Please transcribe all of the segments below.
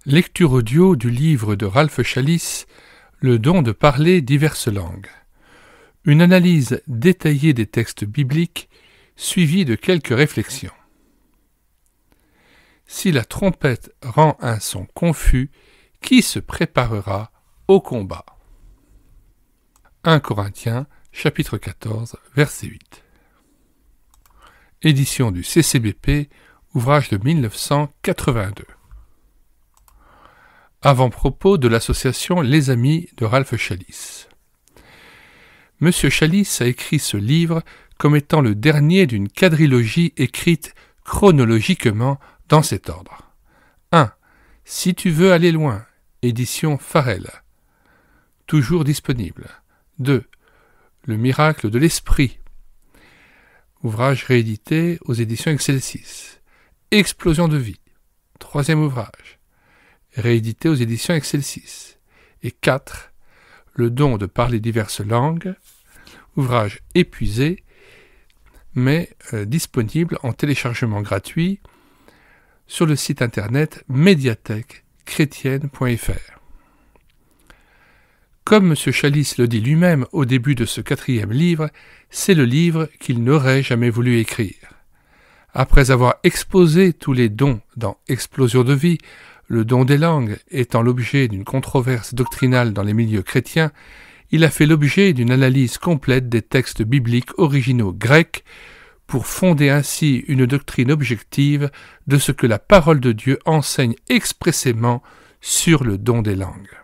Lecture audio du livre de Ralph Challis, Le don de parler diverses langues. Une analyse détaillée des textes bibliques, suivie de quelques réflexions. Si la trompette rend un son confus, qui se préparera au combat? 1 Corinthiens, chapitre 14, verset 8. Édition du CCBP, ouvrage de 1982. Avant-propos de l'association Les Amis de Ralph Challis. Monsieur Challis a écrit ce livre comme étant le dernier d'une quadrilogie écrite chronologiquement dans cet ordre. 1. Si tu veux aller loin, édition Farel. Toujours disponible. 2. Le miracle de l'esprit. Ouvrage réédité aux éditions Excelsis. Explosion de vie. 3e ouvrage. Réédité aux éditions Excelsis. Et 4. Le don de parler diverses langues. Ouvrage épuisé, mais disponible en téléchargement gratuit sur le site internet médiathèque-chrétienne.fr. Comme M. Challis le dit lui-même au début de ce 4e livre, c'est le livre qu'il n'aurait jamais voulu écrire. Après avoir exposé tous les dons dans Explosion de vie, le don des langues étant l'objet d'une controverse doctrinale dans les milieux chrétiens, il a fait l'objet d'une analyse complète des textes bibliques originaux grecs pour fonder ainsi une doctrine objective de ce que la parole de Dieu enseigne expressément sur le don des langues.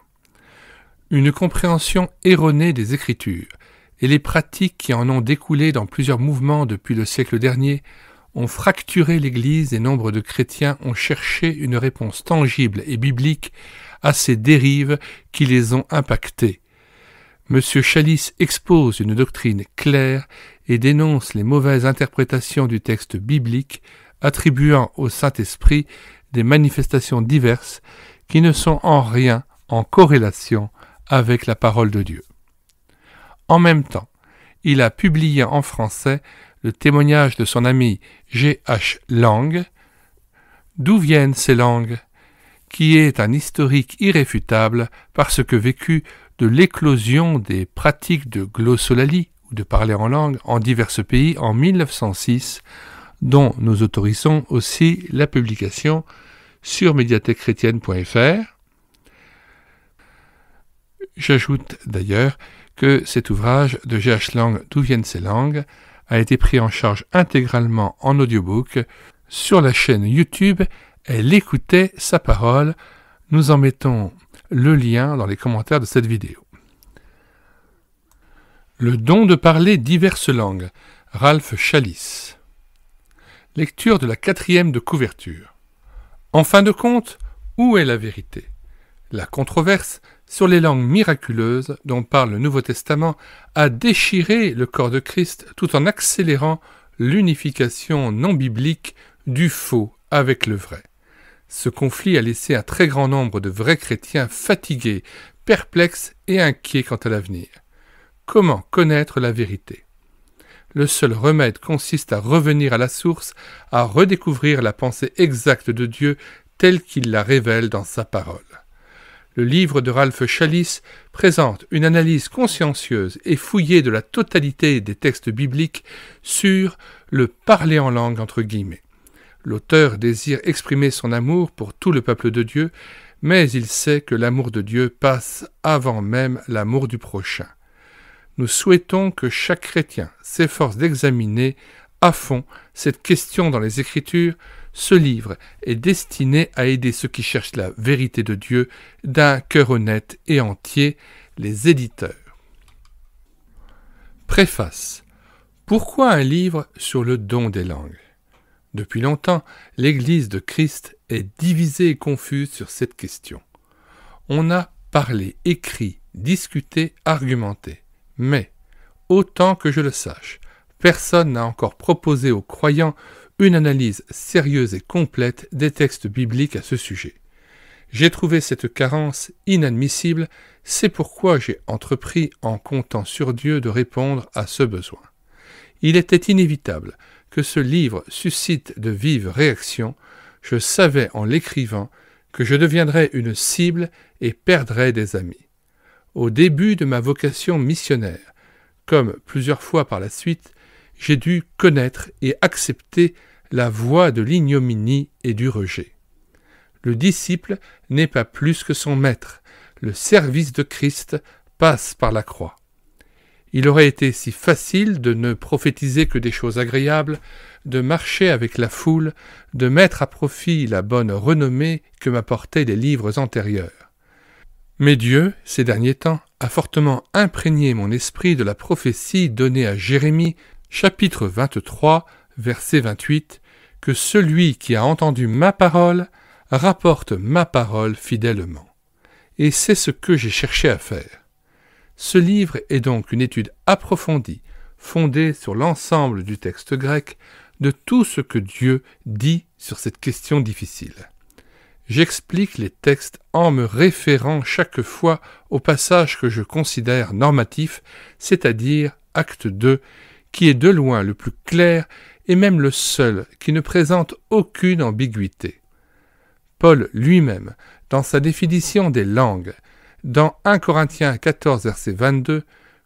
Une compréhension erronée des Écritures et les pratiques qui en ont découlé dans plusieurs mouvements depuis le siècle dernier ont fracturé l'Église et nombre de chrétiens ont cherché une réponse tangible et biblique à ces dérives qui les ont impactés. M. Challis expose une doctrine claire et dénonce les mauvaises interprétations du texte biblique, attribuant au Saint-Esprit des manifestations diverses qui ne sont en rien en corrélation avec la parole de Dieu. En même temps, il a publié en français le témoignage de son ami G.H. Lang, « D'où viennent ces langues ?» qui est un historique irréfutable parce que vécu de l'éclosion des pratiques de glossolalie, ou de parler en langue, en divers pays en 1906, dont nous autorisons aussi la publication sur médiathèque-chrétienne.fr. J'ajoute d'ailleurs que cet ouvrage de G.H. Lang, « D'où viennent ces langues ?» a été pris en charge intégralement en audiobook sur la chaîne YouTube Elle écoutait sa parole. Nous en mettons le lien dans les commentaires de cette vidéo. Le don de parler diverses langues, Ralph Challis. Lecture de la 4e de couverture. En fin de compte, où est la vérité? La controverse sur les langues miraculeuses dont parle le Nouveau Testament a déchiré le corps de Christ tout en accélérant l'unification non biblique du faux avec le vrai. Ce conflit a laissé un très grand nombre de vrais chrétiens fatigués, perplexes et inquiets quant à l'avenir. Comment connaître la vérité? Le seul remède consiste à revenir à la source, à redécouvrir la pensée exacte de Dieu telle qu'il la révèle dans sa parole. Le livre de Ralph Challis présente une analyse consciencieuse et fouillée de la totalité des textes bibliques sur le « parler en langue » entre guillemets. L'auteur désire exprimer son amour pour tout le peuple de Dieu, mais il sait que l'amour de Dieu passe avant même l'amour du prochain. Nous souhaitons que chaque chrétien s'efforce d'examiner à fond cette question dans les Écritures. Ce livre est destiné à aider ceux qui cherchent la vérité de Dieu d'un cœur honnête et entier, les éditeurs. Préface. Pourquoi un livre sur le don des langues? Depuis longtemps, l'Église de Christ est divisée et confuse sur cette question. On a parlé, écrit, discuté, argumenté. Mais, autant que je le sache, personne n'a encore proposé aux croyants une analyse sérieuse et complète des textes bibliques à ce sujet. J'ai trouvé cette carence inadmissible, c'est pourquoi j'ai entrepris, en comptant sur Dieu, de répondre à ce besoin. Il était inévitable que ce livre suscite de vives réactions. Je savais en l'écrivant que je deviendrais une cible et perdrais des amis. Au début de ma vocation missionnaire, comme plusieurs fois par la suite, j'ai dû connaître et accepter la voie de l'ignominie et du rejet. Le disciple n'est pas plus que son maître. Le service de Christ passe par la croix. Il aurait été si facile de ne prophétiser que des choses agréables, de marcher avec la foule, de mettre à profit la bonne renommée que m'apportaient les livres antérieurs. Mais Dieu, ces derniers temps, a fortement imprégné mon esprit de la prophétie donnée à Jérémie, chapitre 23, verset 28, que celui qui a entendu ma parole rapporte ma parole fidèlement. Et c'est ce que j'ai cherché à faire. Ce livre est donc une étude approfondie, fondée sur l'ensemble du texte grec, de tout ce que Dieu dit sur cette question difficile. J'explique les textes en me référant chaque fois au passage que je considère normatif, c'est-à-dire acte 2, qui est de loin le plus clair et même le seul qui ne présente aucune ambiguïté. Paul lui-même, dans sa définition des langues, dans 1 Corinthiens 14, verset 22,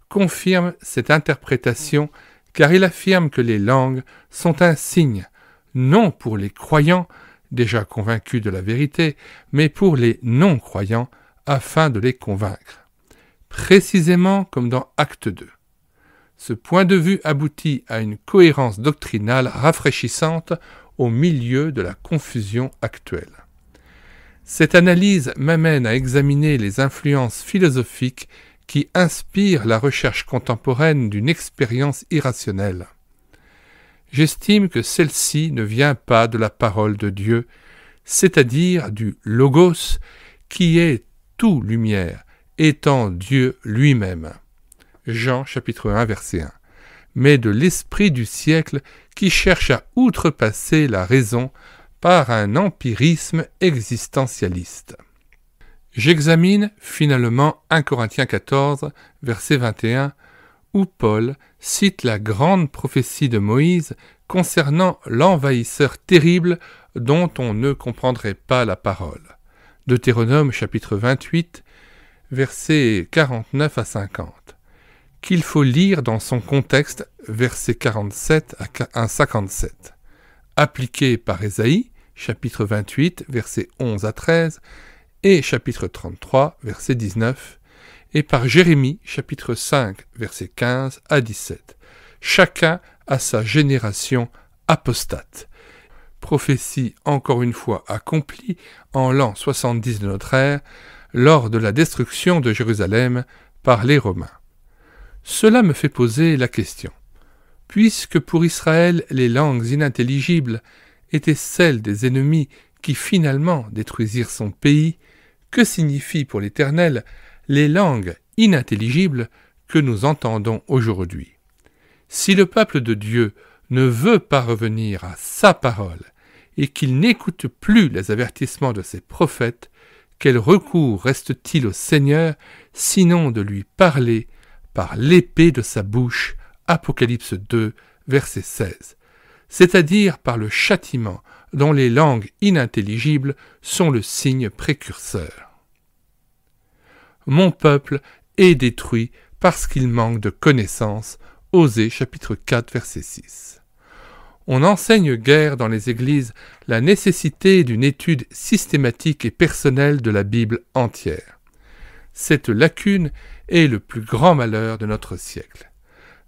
confirme cette interprétation car il affirme que les langues sont un signe, non pour les croyants, déjà convaincus de la vérité, mais pour les non-croyants, afin de les convaincre. Précisément comme dans Acte 2. Ce point de vue aboutit à une cohérence doctrinale rafraîchissante au milieu de la confusion actuelle. Cette analyse m'amène à examiner les influences philosophiques qui inspirent la recherche contemporaine d'une expérience irrationnelle. J'estime que celle-ci ne vient pas de la parole de Dieu, c'est-à-dire du Logos, qui est tout lumière, étant Dieu lui-même. Jean chapitre 1 verset 1. Mais de l'esprit du siècle qui cherche à outrepasser la raison par un empirisme existentialiste. J'examine finalement 1 Corinthiens 14, verset 21, où Paul cite la grande prophétie de Moïse concernant l'envahisseur terrible dont on ne comprendrait pas la parole. Deutéronome chapitre 28, versets 49 à 50, qu'il faut lire dans son contexte, versets 47 à 57. Appliqué par Ésaïe, chapitre 28, versets 11 à 13, et chapitre 33, verset 19, et par Jérémie, chapitre 5, versets 15 à 17. Chacun a sa génération apostate. Prophétie encore une fois accomplie en l'an 70 de notre ère, lors de la destruction de Jérusalem par les Romains. Cela me fait poser la question. Puisque pour Israël les langues inintelligibles étaient celles des ennemis qui finalement détruisirent son pays, que signifient pour l'Éternel les langues inintelligibles que nous entendons aujourd'hui? Si le peuple de Dieu ne veut pas revenir à sa parole et qu'il n'écoute plus les avertissements de ses prophètes, quel recours reste-t-il au Seigneur sinon de lui parler par l'épée de sa bouche, Apocalypse 2, verset 16, c'est-à-dire par le châtiment dont les langues inintelligibles sont le signe précurseur. Mon peuple est détruit parce qu'il manque de connaissance, Osée chapitre 4, verset 6. On n'enseigne guère dans les églises la nécessité d'une étude systématique et personnelle de la Bible entière. Cette lacune est le plus grand malheur de notre siècle.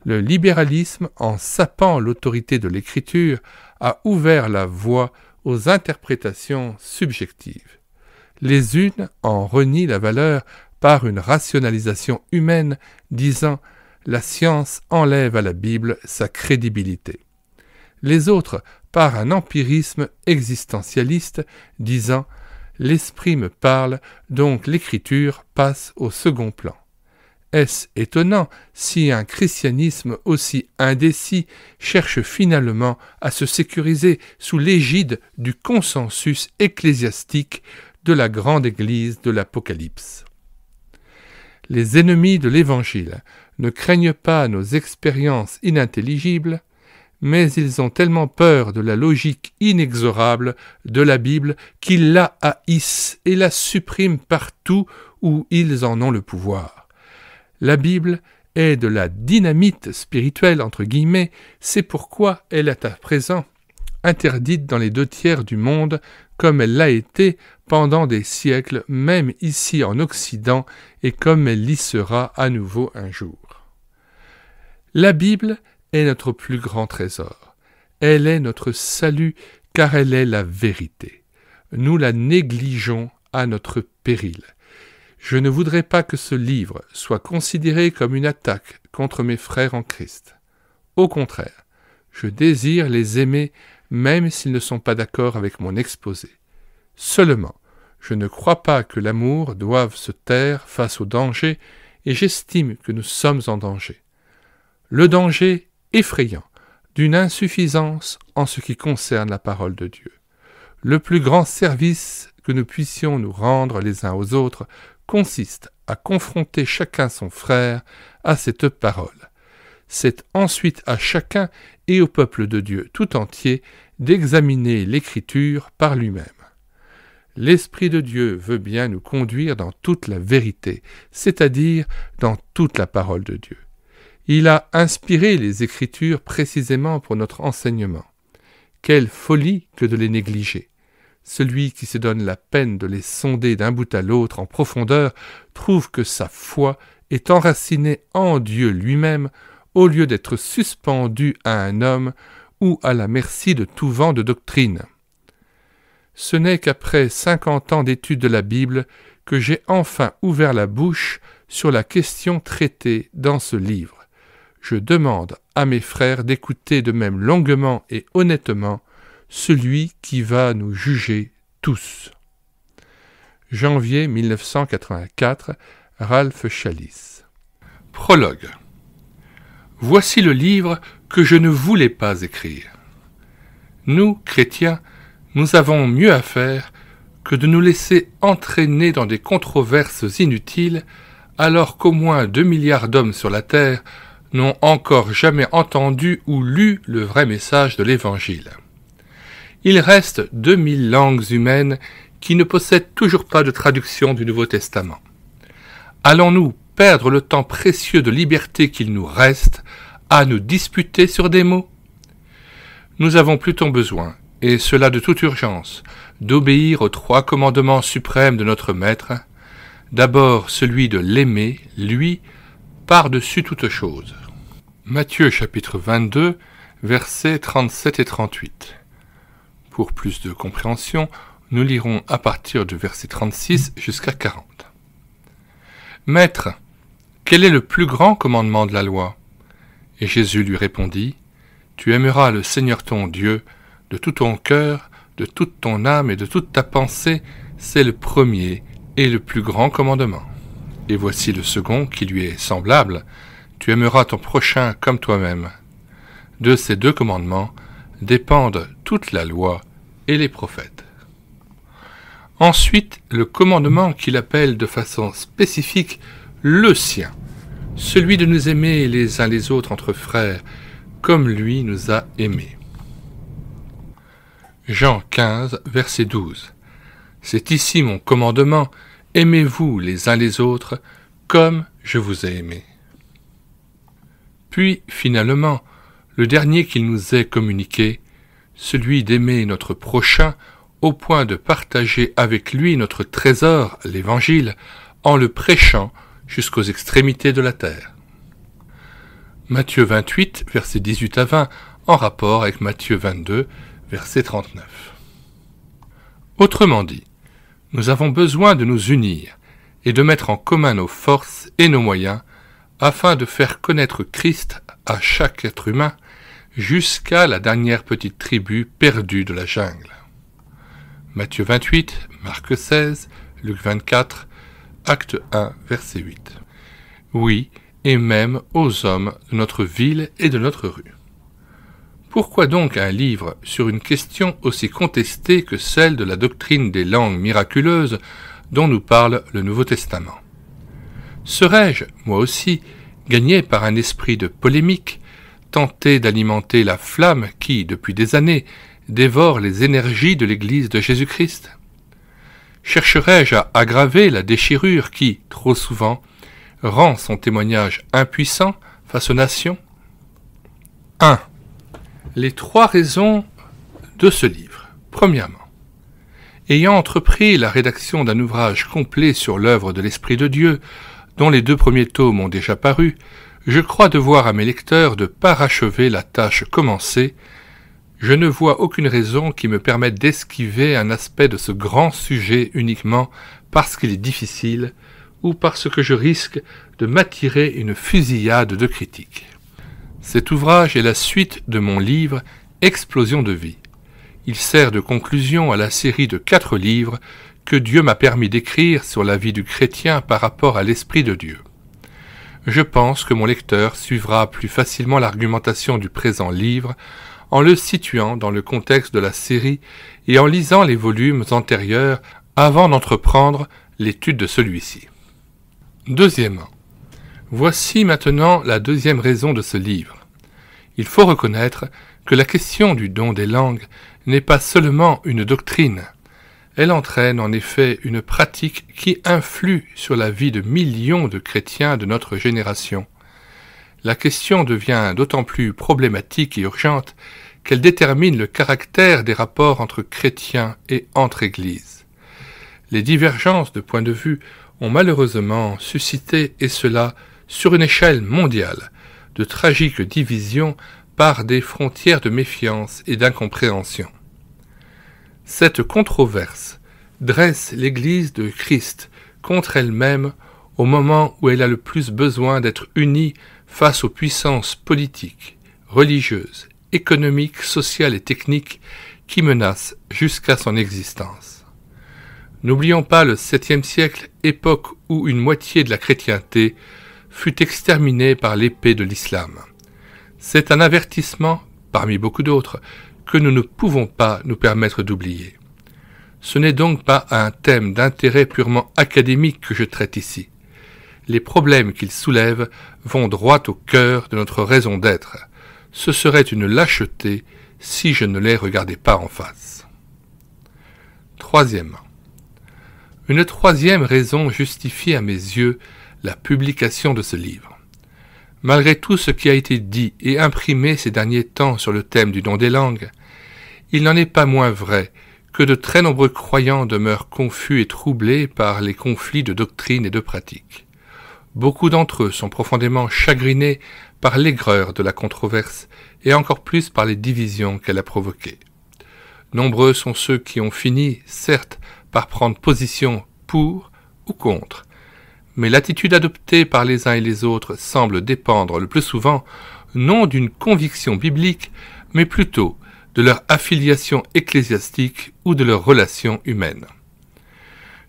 Le libéralisme, en sapant l'autorité de l'Écriture, a ouvert la voie aux interprétations subjectives. Les unes en renient la valeur par une rationalisation humaine, disant « la science enlève à la Bible sa crédibilité ». Les autres par un empirisme existentialiste, disant « l'esprit me parle, donc l'Écriture passe au second plan ». Est-ce étonnant si un christianisme aussi indécis cherche finalement à se sécuriser sous l'égide du consensus ecclésiastique de la grande Église de l'Apocalypse? Les ennemis de l'Évangile ne craignent pas nos expériences inintelligibles, mais ils ont tellement peur de la logique inexorable de la Bible qu'ils la haïssent et la suppriment partout où ils en ont le pouvoir. La Bible est de la dynamite spirituelle, entre guillemets, c'est pourquoi elle est à présent interdite dans les 2/3 du monde, comme elle l'a été pendant des siècles, même ici en Occident, et comme elle l'y sera à nouveau un jour. La Bible est notre plus grand trésor. Elle est notre salut, car elle est la vérité. Nous la négligeons à notre péril. Je ne voudrais pas que ce livre soit considéré comme une attaque contre mes frères en Christ. Au contraire, je désire les aimer même s'ils ne sont pas d'accord avec mon exposé. Seulement, je ne crois pas que l'amour doive se taire face au danger, et j'estime que nous sommes en danger. Le danger effrayant d'une insuffisance en ce qui concerne la parole de Dieu. Le plus grand service que nous puissions nous rendre les uns aux autres consiste à confronter chacun son frère à cette parole. C'est ensuite à chacun et au peuple de Dieu tout entier d'examiner l'Écriture par lui-même. L'Esprit de Dieu veut bien nous conduire dans toute la vérité, c'est-à-dire dans toute la parole de Dieu. Il a inspiré les Écritures précisément pour notre enseignement. Quelle folie que de les négliger! Celui qui se donne la peine de les sonder d'un bout à l'autre en profondeur trouve que sa foi est enracinée en Dieu lui-même, au lieu d'être suspendu à un homme ou à la merci de tout vent de doctrine. Ce n'est qu'après 50 ans d'étude de la Bible que j'ai enfin ouvert la bouche sur la question traitée dans ce livre. Je demande à mes frères d'écouter de même longuement et honnêtement celui qui va nous juger tous. Janvier 1984, Ralph Challis. Prologue. Voici le livre que je ne voulais pas écrire. Nous, chrétiens, nous avons mieux à faire que de nous laisser entraîner dans des controverses inutiles, alors qu'au moins 2 milliards d'hommes sur la terre n'ont encore jamais entendu ou lu le vrai message de l'Évangile. Il reste 2000 langues humaines qui ne possèdent toujours pas de traduction du Nouveau Testament. Allons-nous perdre le temps précieux de liberté qu'il nous reste à nous disputer sur des mots? Nous avons plutôt besoin, et cela de toute urgence, d'obéir aux 3 commandements suprêmes de notre Maître. D'abord celui de l'aimer, lui, par-dessus toute chose. Matthieu chapitre 22, versets 37 et 38. Pour plus de compréhension, nous lirons à partir du verset 36 jusqu'à 40. Maître, quel est le plus grand commandement de la loi? Et Jésus lui répondit, Tu aimeras le Seigneur ton Dieu de tout ton cœur, de toute ton âme et de toute ta pensée, c'est le premier et le plus grand commandement. Et voici le second qui lui est semblable, Tu aimeras ton prochain comme toi-même. De ces 2 commandements dépendent toute la loi et les prophètes. Ensuite, le commandement qu'il appelle de façon spécifique le sien, celui de nous aimer les uns les autres entre frères, comme lui nous a aimés. Jean 15, verset 12. C'est ici mon commandement, aimez-vous les uns les autres, comme je vous ai aimés. Puis, finalement, le dernier qu'il nous est communiqué, celui d'aimer notre prochain, au point de partager avec lui notre trésor, l'Évangile, en le prêchant jusqu'aux extrémités de la terre. Matthieu 28, versets 18 à 20, en rapport avec Matthieu 22, verset 39. Autrement dit, nous avons besoin de nous unir et de mettre en commun nos forces et nos moyens afin de faire connaître Christ à chaque être humain jusqu'à la dernière petite tribu perdue de la jungle. Matthieu 28, Marc 16, Luc 24, Acte 1, verset 8. Oui, et même aux hommes de notre ville et de notre rue. Pourquoi donc un livre sur une question aussi contestée que celle de la doctrine des langues miraculeuses dont nous parle le Nouveau Testament? Serais-je, moi aussi, gagné par un esprit de polémique, tenter d'alimenter la flamme qui, depuis des années, dévore les énergies de l'Église de Jésus-Christ? Chercherai-je à aggraver la déchirure qui, trop souvent, rend son témoignage impuissant face aux nations? 1. Les 3 raisons de ce livre. Premièrement, ayant entrepris la rédaction d'un ouvrage complet sur l'œuvre de l'Esprit de Dieu, dont les 2 premiers tomes ont déjà paru, je crois devoir à mes lecteurs de parachever la tâche commencée. Je ne vois aucune raison qui me permette d'esquiver un aspect de ce grand sujet uniquement parce qu'il est difficile ou parce que je risque de m'attirer une fusillade de critiques. Cet ouvrage est la suite de mon livre « Explosion de vie ». Il sert de conclusion à la série de 4 livres que Dieu m'a permis d'écrire sur la vie du chrétien par rapport à l'Esprit de Dieu. Je pense que mon lecteur suivra plus facilement l'argumentation du présent livre en le situant dans le contexte de la série et en lisant les volumes antérieurs avant d'entreprendre l'étude de celui-ci. Deuxièmement, voici maintenant la 2e raison de ce livre. Il faut reconnaître que la question du don des langues n'est pas seulement une doctrine. Elle entraîne en effet une pratique qui influe sur la vie de millions de chrétiens de notre génération. La question devient d'autant plus problématique et urgente qu'elle détermine le caractère des rapports entre chrétiens et entre églises. Les divergences de point de vue ont malheureusement suscité, et cela sur une échelle mondiale, de tragiques divisions par des frontières de méfiance et d'incompréhension. Cette controverse dresse l'Église de Christ contre elle-même au moment où elle a le plus besoin d'être unie face aux puissances politiques, religieuses, économiques, sociales et techniques qui menacent jusqu'à son existence. N'oublions pas le 7e siècle, époque où une moitié de la chrétienté fut exterminée par l'épée de l'islam. C'est un avertissement, parmi beaucoup d'autres, que nous ne pouvons pas nous permettre d'oublier. Ce n'est donc pas un thème d'intérêt purement académique que je traite ici. Les problèmes qu'il soulève vont droit au cœur de notre raison d'être. Ce serait une lâcheté si je ne les regardais pas en face. Troisièmement, une 3e raison justifie à mes yeux la publication de ce livre. Malgré tout ce qui a été dit et imprimé ces derniers temps sur le thème du don des langues, il n'en est pas moins vrai que de très nombreux croyants demeurent confus et troublés par les conflits de doctrine et de pratique. Beaucoup d'entre eux sont profondément chagrinés par l'aigreur de la controverse et encore plus par les divisions qu'elle a provoquées. Nombreux sont ceux qui ont fini, certes, par prendre position pour ou contre, mais l'attitude adoptée par les uns et les autres semble dépendre le plus souvent non d'une conviction biblique, mais plutôt de leur affiliation ecclésiastique ou de leur relation humaine.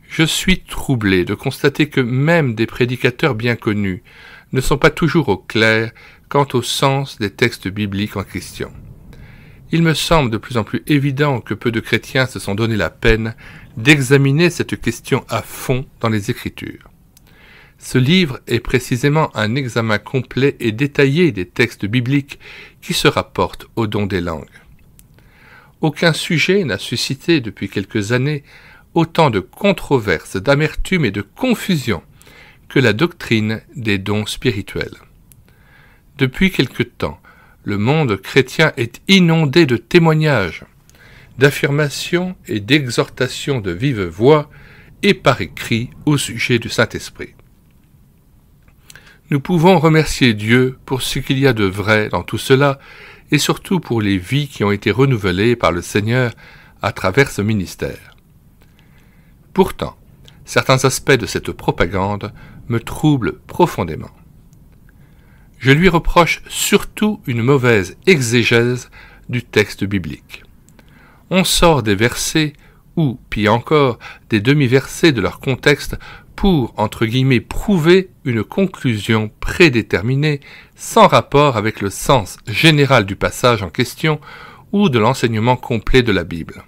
Je suis troublé de constater que même des prédicateurs bien connus ne sont pas toujours au clair quant au sens des textes bibliques en question. Il me semble de plus en plus évident que peu de chrétiens se sont donné la peine d'examiner cette question à fond dans les Écritures. Ce livre est précisément un examen complet et détaillé des textes bibliques qui se rapportent au don des langues. Aucun sujet n'a suscité depuis quelques années autant de controverses, d'amertume et de confusion que la doctrine des dons spirituels. Depuis quelque temps, le monde chrétien est inondé de témoignages, d'affirmations et d'exhortations de vive voix et par écrit au sujet du Saint-Esprit. Nous pouvons remercier Dieu pour ce qu'il y a de vrai dans tout cela et surtout pour les vies qui ont été renouvelées par le Seigneur à travers ce ministère. Pourtant, certains aspects de cette propagande me troublent profondément. Je lui reproche surtout une mauvaise exégèse du texte biblique. On sort des versets ou, pire encore, des demi-versets de leur contexte pour, entre guillemets, prouver une conclusion prédéterminée sans rapport avec le sens général du passage en question ou de l'enseignement complet de la Bible.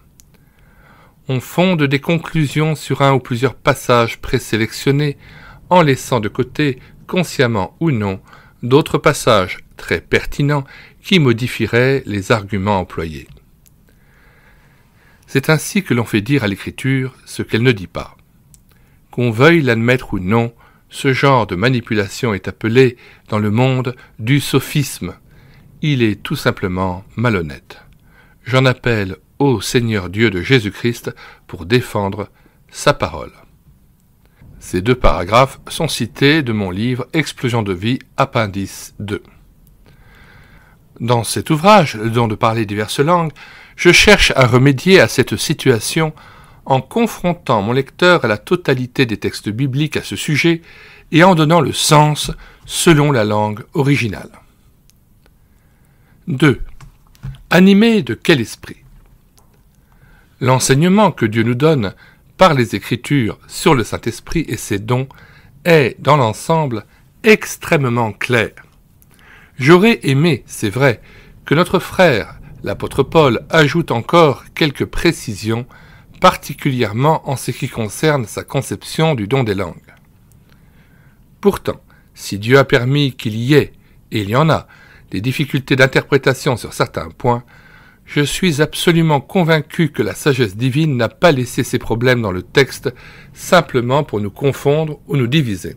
On fonde des conclusions sur un ou plusieurs passages présélectionnés en laissant de côté, consciemment ou non, d'autres passages très pertinent qui modifierait les arguments employés. C'est ainsi que l'on fait dire à l'Écriture ce qu'elle ne dit pas. Qu'on veuille l'admettre ou non, ce genre de manipulation est appelé, dans le monde, du sophisme. Il est tout simplement malhonnête. J'en appelle au Seigneur Dieu de Jésus-Christ pour défendre sa parole. Ces 2 paragraphes sont cités de mon livre « Explosion de vie », appendice 2. Dans cet ouvrage, le don de parler diverses langues, je cherche à remédier à cette situation en confrontant mon lecteur à la totalité des textes bibliques à ce sujet et en donnant le sens selon la langue originale. 2. Animé de quel esprit? L'enseignement que Dieu nous donne par les Écritures sur le Saint-Esprit et ses dons est, dans l'ensemble, extrêmement clair. J'aurais aimé, c'est vrai, que notre frère, l'apôtre Paul, ajoute encore quelques précisions, particulièrement en ce qui concerne sa conception du don des langues. Pourtant, si Dieu a permis qu'il y ait, et il y en a, des difficultés d'interprétation sur certains points, je suis absolument convaincu que la sagesse divine n'a pas laissé ces problèmes dans le texte simplement pour nous confondre ou nous diviser.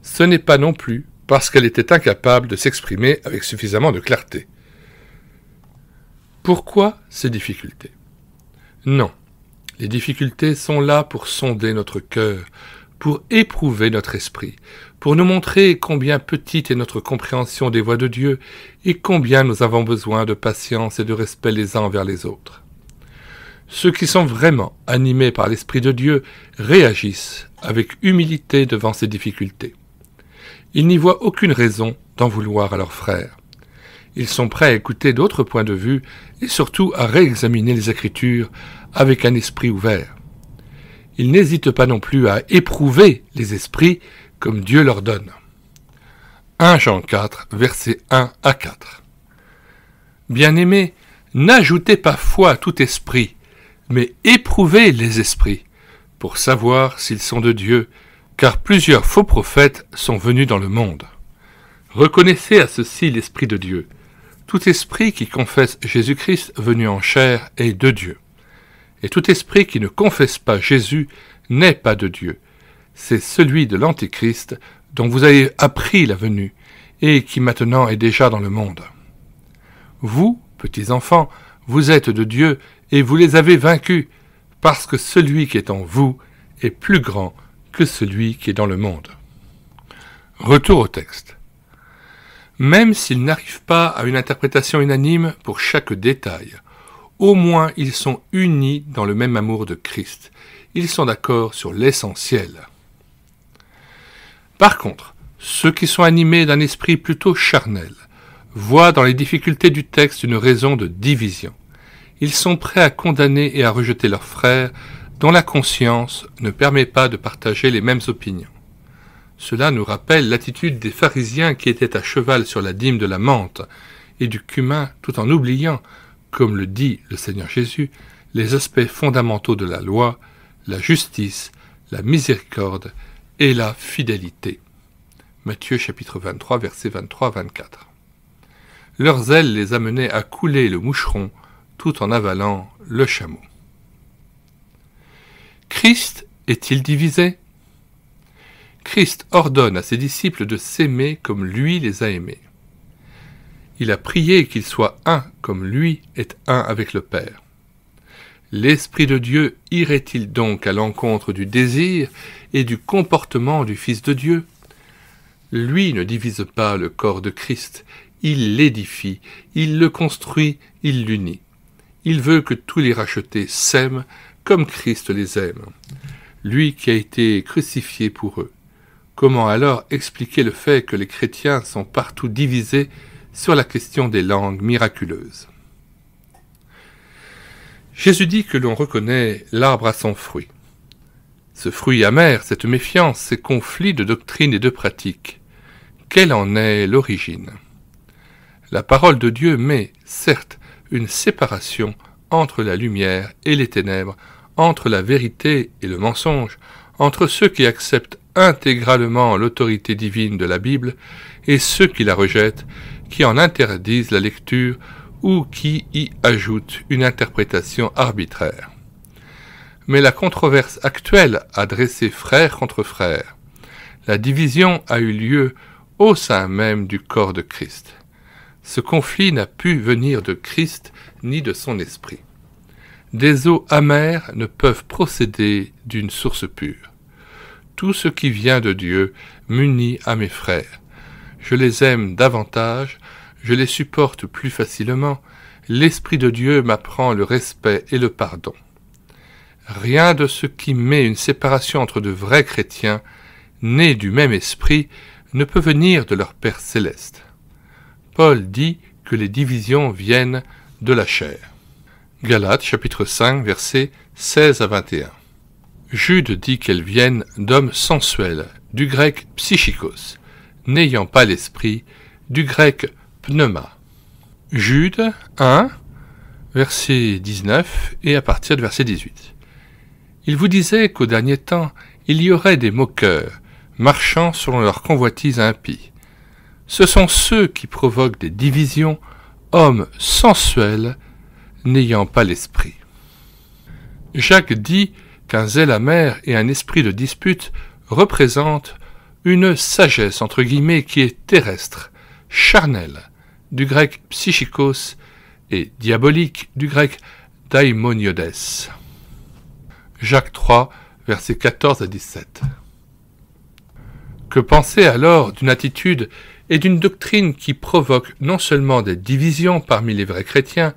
Ce n'est pas non plus parce qu'elle était incapable de s'exprimer avec suffisamment de clarté. Pourquoi ces difficultés? Non, les difficultés sont là pour sonder notre cœur, pour éprouver notre esprit, pour nous montrer combien petite est notre compréhension des voies de Dieu et combien nous avons besoin de patience et de respect les uns envers les autres. Ceux qui sont vraiment animés par l'Esprit de Dieu réagissent avec humilité devant ces difficultés. Ils n'y voient aucune raison d'en vouloir à leurs frères. Ils sont prêts à écouter d'autres points de vue et surtout à réexaminer les Écritures avec un esprit ouvert. Ils n'hésitent pas non plus à éprouver les esprits comme Dieu leur donne. 1 Jean 4, versets 1 à 4. Bien-aimés, n'ajoutez pas foi à tout esprit, mais éprouvez les esprits, pour savoir s'ils sont de Dieu, car plusieurs faux prophètes sont venus dans le monde. Reconnaissez à ceci l'Esprit de Dieu. Tout esprit qui confesse Jésus-Christ venu en chair est de Dieu. Et tout esprit qui ne confesse pas Jésus n'est pas de Dieu. C'est celui de l'Antéchrist dont vous avez appris la venue et qui maintenant est déjà dans le monde. Vous, petits enfants, vous êtes de Dieu et vous les avez vaincus, parce que celui qui est en vous est plus grand que celui qui est dans le monde. Retour au texte. Même s'ils n'arrivent pas à une interprétation unanime pour chaque détail, au moins ils sont unis dans le même amour de Christ. Ils sont d'accord sur l'essentiel. Par contre, ceux qui sont animés d'un esprit plutôt charnel voient dans les difficultés du texte une raison de division. Ils sont prêts à condamner et à rejeter leurs frères dont la conscience ne permet pas de partager les mêmes opinions. Cela nous rappelle l'attitude des pharisiens qui étaient à cheval sur la dîme de la menthe et du cumin tout en oubliant, comme le dit le Seigneur Jésus, les aspects fondamentaux de la loi, la justice, la miséricorde et la fidélité. Matthieu chapitre 23, versets 23-24. Leur zèle les amenait à couler le moucheron tout en avalant le chameau. Christ est-il divisé? Christ ordonne à ses disciples de s'aimer comme lui les a aimés. Il a prié qu'ils soient un comme lui est un avec le Père. L'Esprit de Dieu irait-il donc à l'encontre du désir et du comportement du Fils de Dieu? Lui ne divise pas le corps de Christ, il l'édifie, il le construit, il l'unit. Il veut que tous les rachetés s'aiment comme Christ les aime, lui qui a été crucifié pour eux. Comment alors expliquer le fait que les chrétiens sont partout divisés sur la question des langues miraculeuses? Jésus dit que l'on reconnaît l'arbre à son fruit. Ce fruit amer, cette méfiance, ces conflits de doctrine et de pratique, quelle en est l'origine? La parole de Dieu met, certes, une séparation entre la lumière et les ténèbres, entre la vérité et le mensonge, entre ceux qui acceptent intégralement l'autorité divine de la Bible et ceux qui la rejettent, qui en interdisent la lecture ou qui y ajoutent une interprétation arbitraire. Mais la controverse actuelle a dressé frère contre frère. La division a eu lieu au sein même du corps de Christ. Ce conflit n'a pu venir de Christ ni de son esprit. Des eaux amères ne peuvent procéder d'une source pure. Tout ce qui vient de Dieu m'unit à mes frères. Je les aime davantage, je les supporte plus facilement. L'Esprit de Dieu m'apprend le respect et le pardon. Rien de ce qui met une séparation entre de vrais chrétiens, nés du même esprit, ne peut venir de leur Père céleste. Paul dit que les divisions viennent de la chair. Galates chapitre 5 versets 16 à 21. Jude dit qu'elles viennent d'hommes sensuels, du grec psychikos, n'ayant pas l'esprit, du grec pneuma. Jude 1, verset 19 et à partir de verset 18. Il vous disait qu'au dernier temps, il y aurait des moqueurs, marchant selon leur convoitise impie. Ce sont ceux qui provoquent des divisions, hommes sensuels, n'ayant pas l'esprit. Jacques dit qu'un zèle amer et un esprit de dispute représentent une sagesse entre guillemets qui est terrestre, charnelle, du grec psychikos, et diabolique, du grec daimonides. Jacques 3, versets 14 à 17. Que penser alors d'une attitude et d'une doctrine qui provoque non seulement des divisions parmi les vrais chrétiens,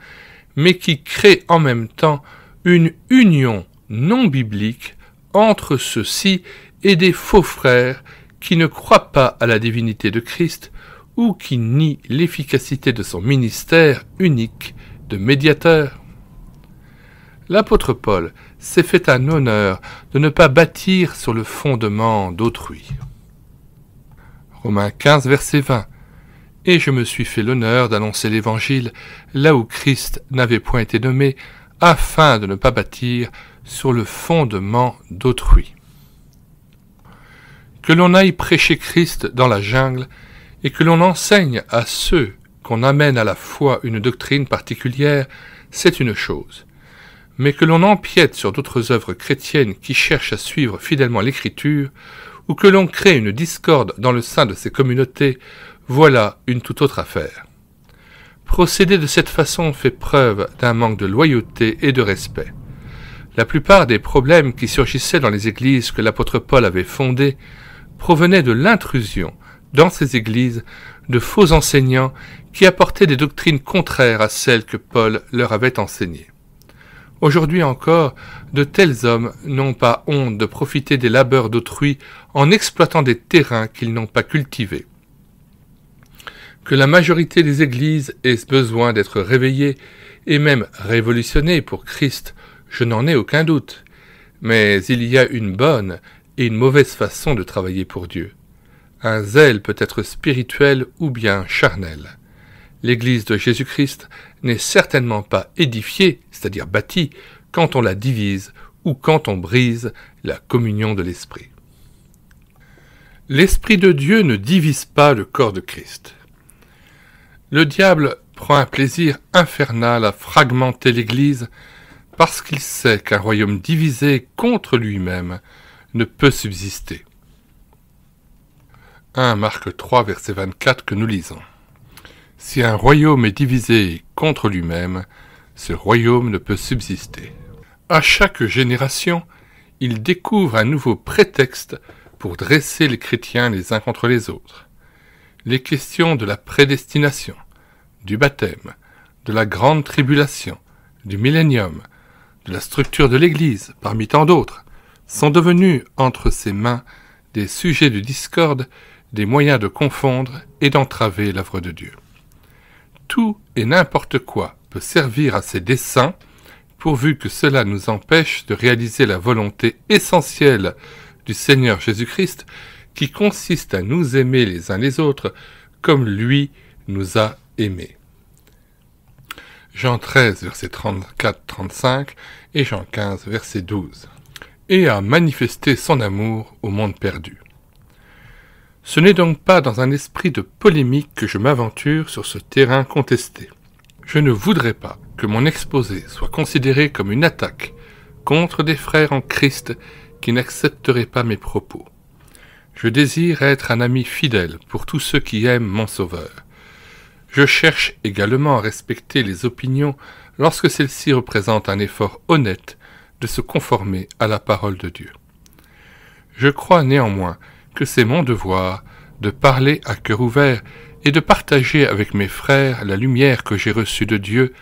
mais qui crée en même temps une union non biblique entre ceux-ci et des faux frères qui ne croient pas à la divinité de Christ ou qui nient l'efficacité de son ministère unique de médiateur? L'apôtre Paul s'est fait un honneur de ne pas bâtir sur le fondement d'autrui. Romains 15, verset 20. Et je me suis fait l'honneur d'annoncer l'Évangile là où Christ n'avait point été nommé, afin de ne pas bâtir sur le fondement d'autrui. Que l'on aille prêcher Christ dans la jungle et que l'on enseigne à ceux qu'on amène à la foi une doctrine particulière, c'est une chose. Mais que l'on empiète sur d'autres œuvres chrétiennes qui cherchent à suivre fidèlement l'Écriture, ou que l'on crée une discorde dans le sein de ces communautés, voilà une toute autre affaire. Procéder de cette façon fait preuve d'un manque de loyauté et de respect. La plupart des problèmes qui surgissaient dans les églises que l'apôtre Paul avait fondées provenaient de l'intrusion dans ces églises de faux enseignants qui apportaient des doctrines contraires à celles que Paul leur avait enseignées. Aujourd'hui encore, de tels hommes n'ont pas honte de profiter des labeurs d'autrui en exploitant des terrains qu'ils n'ont pas cultivés. Que la majorité des églises ait besoin d'être réveillée et même révolutionnée pour Christ, je n'en ai aucun doute. Mais il y a une bonne et une mauvaise façon de travailler pour Dieu. Un zèle peut être spirituel ou bien charnel. L'Église de Jésus-Christ n'est certainement pas édifiée, c'est-à-dire bâtie, quand on la divise ou quand on brise la communion de l'Esprit. L'Esprit de Dieu ne divise pas le corps de Christ. Le diable prend un plaisir infernal à fragmenter l'Église parce qu'il sait qu'un royaume divisé contre lui-même ne peut subsister. 1 Marc 3, verset 24 que nous lisons. Si un royaume est divisé contre lui-même, ce royaume ne peut subsister. À chaque génération, il découvre un nouveau prétexte pour dresser les chrétiens les uns contre les autres. Les questions de la prédestination, du baptême, de la grande tribulation, du millénium, de la structure de l'Église, parmi tant d'autres, sont devenues entre ses mains des sujets de discorde, des moyens de confondre et d'entraver l'œuvre de Dieu. Tout et n'importe quoi peut servir à ses desseins, pourvu que cela nous empêche de réaliser la volonté essentielle du Seigneur Jésus-Christ, qui consiste à nous aimer les uns les autres comme lui nous a aimés. Jean 13, verset 34-35 et Jean 15, verset 12. Et à manifester son amour au monde perdu. Ce n'est donc pas dans un esprit de polémique que je m'aventure sur ce terrain contesté. Je ne voudrais pas que mon exposé soit considéré comme une attaque contre des frères en Christ qui n'accepteraient pas mes propos. Je désire être un ami fidèle pour tous ceux qui aiment mon Sauveur. Je cherche également à respecter les opinions lorsque celles-ci représentent un effort honnête de se conformer à la parole de Dieu. Je crois néanmoins que c'est mon devoir de parler à cœur ouvert et de partager avec mes frères la lumière que j'ai reçue de Dieu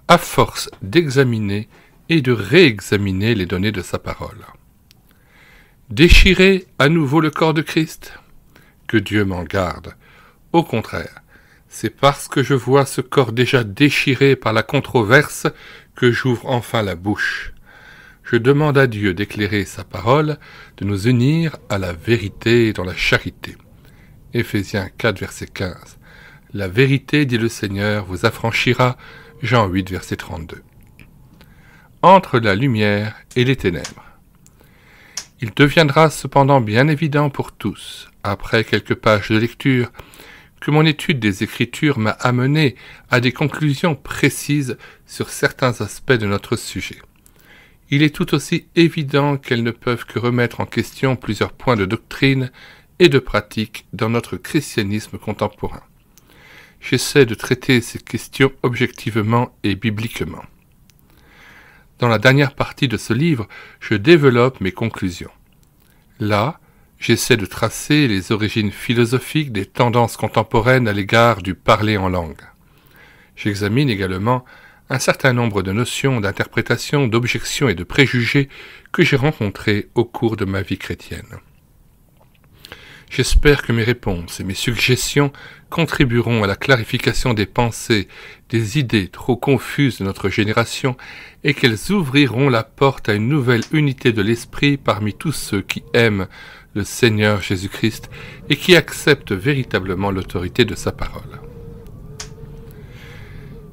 à force d'examiner et de réexaminer les données de sa parole. Déchirer à nouveau le corps de Christ? Que Dieu m'en garde. Au contraire, c'est parce que je vois ce corps déjà déchiré par la controverse que j'ouvre enfin la bouche. Je demande à Dieu d'éclairer sa parole, de nous unir à la vérité dans la charité. Éphésiens 4, verset 15. La vérité, dit le Seigneur, vous affranchira. Jean 8, verset 32. Entre la lumière et les ténèbres. Il deviendra cependant bien évident pour tous, après quelques pages de lecture, que mon étude des Écritures m'a amené à des conclusions précises sur certains aspects de notre sujet. Il est tout aussi évident qu'elles ne peuvent que remettre en question plusieurs points de doctrine et de pratique dans notre christianisme contemporain. J'essaie de traiter ces questions objectivement et bibliquement. Dans la dernière partie de ce livre, je développe mes conclusions. Là, j'essaie de tracer les origines philosophiques des tendances contemporaines à l'égard du parler en langue. J'examine également un certain nombre de notions, d'interprétations, d'objections et de préjugés que j'ai rencontrés au cours de ma vie chrétienne. J'espère que mes réponses et mes suggestions contribueront à la clarification des pensées, des idées trop confuses de notre génération et qu'elles ouvriront la porte à une nouvelle unité de l'esprit parmi tous ceux qui aiment le Seigneur Jésus-Christ et qui acceptent véritablement l'autorité de sa parole.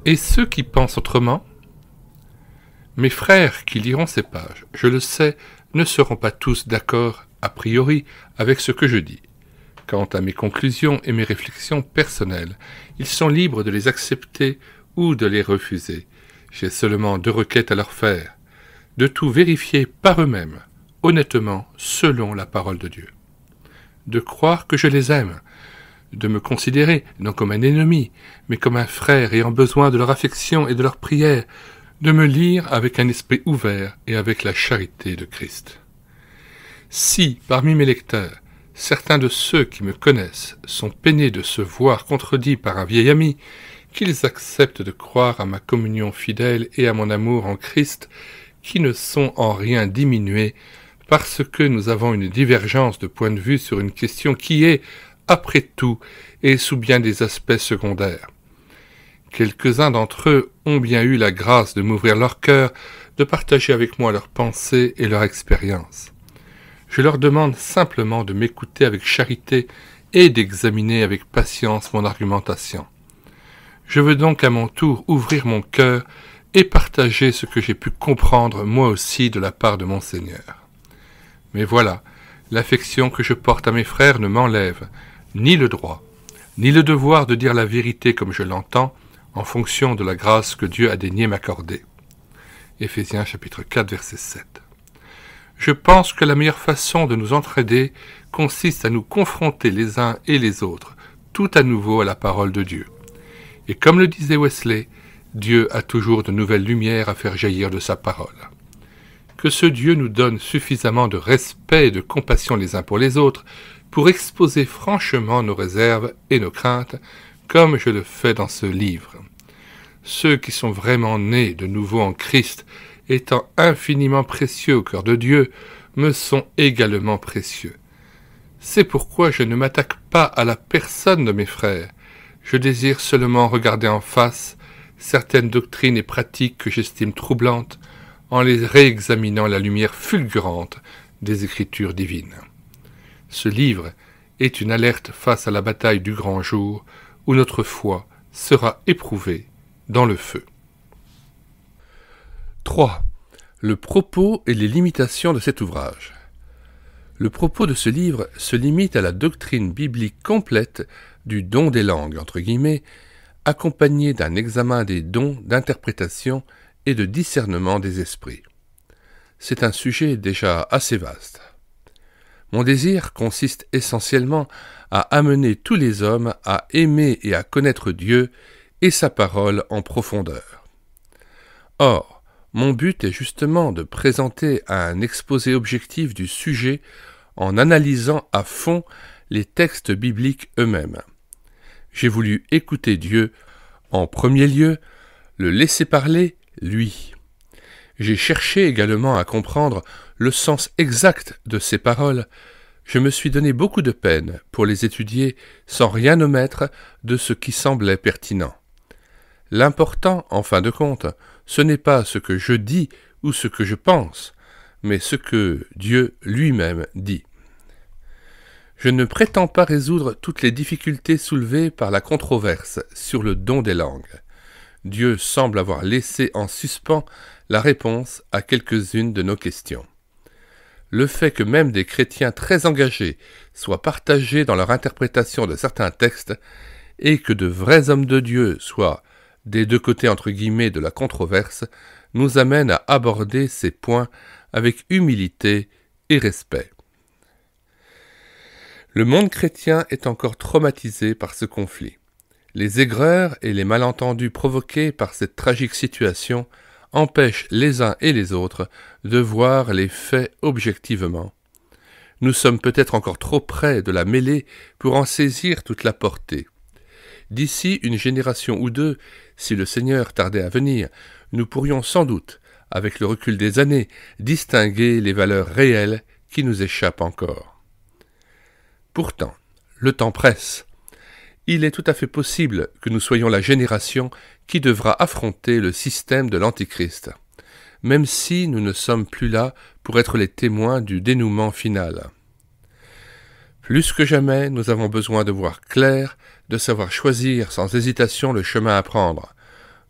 Et ceux qui pensent autrement? Mes frères qui liront ces pages, je le sais, ne seront pas tous d'accord a priori avec ce que je dis. Quant à mes conclusions et mes réflexions personnelles, ils sont libres de les accepter ou de les refuser. J'ai seulement 2 requêtes à leur faire, de tout vérifier par eux-mêmes, honnêtement, selon la parole de Dieu. De croire que je les aime, de me considérer non comme un ennemi, mais comme un frère ayant besoin de leur affection et de leur prière, de me lire avec un esprit ouvert et avec la charité de Christ. Si, parmi mes lecteurs, certains de ceux qui me connaissent sont peinés de se voir contredits par un vieil ami, qu'ils acceptent de croire à ma communion fidèle et à mon amour en Christ, qui ne sont en rien diminués parce que nous avons une divergence de point de vue sur une question qui est, après tout, et sous bien des aspects secondaires. Quelques-uns d'entre eux ont bien eu la grâce de m'ouvrir leur cœur, de partager avec moi leurs pensées et leur expérience. Je leur demande simplement de m'écouter avec charité et d'examiner avec patience mon argumentation. Je veux donc à mon tour ouvrir mon cœur et partager ce que j'ai pu comprendre moi aussi de la part de mon Seigneur. Mais voilà, l'affection que je porte à mes frères ne m'enlève ni le droit, ni le devoir de dire la vérité comme je l'entends, en fonction de la grâce que Dieu a daigné m'accorder. Éphésiens chapitre 4, verset 7. Je pense que la meilleure façon de nous entraider consiste à nous confronter les uns et les autres, tout à nouveau à la parole de Dieu. Et comme le disait Wesley, Dieu a toujours de nouvelles lumières à faire jaillir de sa parole. Que ce Dieu nous donne suffisamment de respect et de compassion les uns pour les autres pour exposer franchement nos réserves et nos craintes, comme je le fais dans ce livre. Ceux qui sont vraiment nés de nouveau en Christ, étant infiniment précieux au cœur de Dieu, me sont également précieux. C'est pourquoi je ne m'attaque pas à la personne de mes frères. Je désire seulement regarder en face certaines doctrines et pratiques que j'estime troublantes, en les réexaminant à la lumière fulgurante des Écritures divines. Ce livre est une alerte face à la bataille du grand jour, où notre foi sera éprouvée dans le feu. 3. Le propos et les limitations de cet ouvrage. Le propos de ce livre se limite à la doctrine biblique complète du don des langues, entre guillemets, accompagné d'un examen des dons d'interprétation et de discernement des esprits. C'est un sujet déjà assez vaste. Mon désir consiste essentiellement à amener tous les hommes à aimer et à connaître Dieu et sa parole en profondeur. Or, mon but est justement de présenter un exposé objectif du sujet en analysant à fond les textes bibliques eux-mêmes. J'ai voulu écouter Dieu, en premier lieu, le laisser parler, lui. J'ai cherché également à comprendre le sens exact de ces paroles. Je me suis donné beaucoup de peine pour les étudier sans rien omettre de ce qui semblait pertinent. L'important, en fin de compte, ce n'est pas ce que je dis ou ce que je pense, mais ce que Dieu lui-même dit. Je ne prétends pas résoudre toutes les difficultés soulevées par la controverse sur le don des langues. Dieu semble avoir laissé en suspens la réponse à quelques-unes de nos questions. Le fait que même des chrétiens très engagés soient partagés dans leur interprétation de certains textes et que de vrais hommes de Dieu soient des deux côtés entre guillemets de la controverse nous amène à aborder ces points avec humilité et respect. Le monde chrétien est encore traumatisé par ce conflit. Les aigreurs et les malentendus provoqués par cette tragique situation empêchent les uns et les autres de voir les faits objectivement. Nous sommes peut-être encore trop près de la mêlée pour en saisir toute la portée. D'ici une génération ou deux, si le Seigneur tardait à venir, nous pourrions sans doute, avec le recul des années, distinguer les valeurs réelles qui nous échappent encore. Pourtant, le temps presse. Il est tout à fait possible que nous soyons la génération qui devra affronter le système de l'Antichrist, même si nous ne sommes plus là pour être les témoins du dénouement final. Plus que jamais, nous avons besoin de voir clair, de savoir choisir sans hésitation le chemin à prendre.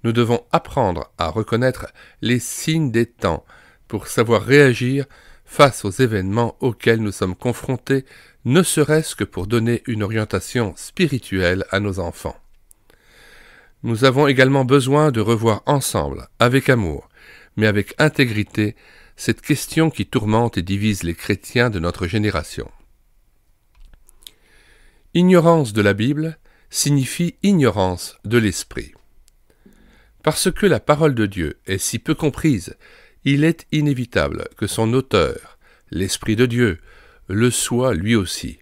Nous devons apprendre à reconnaître les signes des temps pour savoir réagir face aux événements auxquels nous sommes confrontés, ne serait-ce que pour donner une orientation spirituelle à nos enfants. Nous avons également besoin de revoir ensemble, avec amour, mais avec intégrité, cette question qui tourmente et divise les chrétiens de notre génération. Ignorance de la Bible signifie ignorance de l'esprit. Parce que la parole de Dieu est si peu comprise, il est inévitable que son auteur, l'Esprit de Dieu, le soit lui aussi.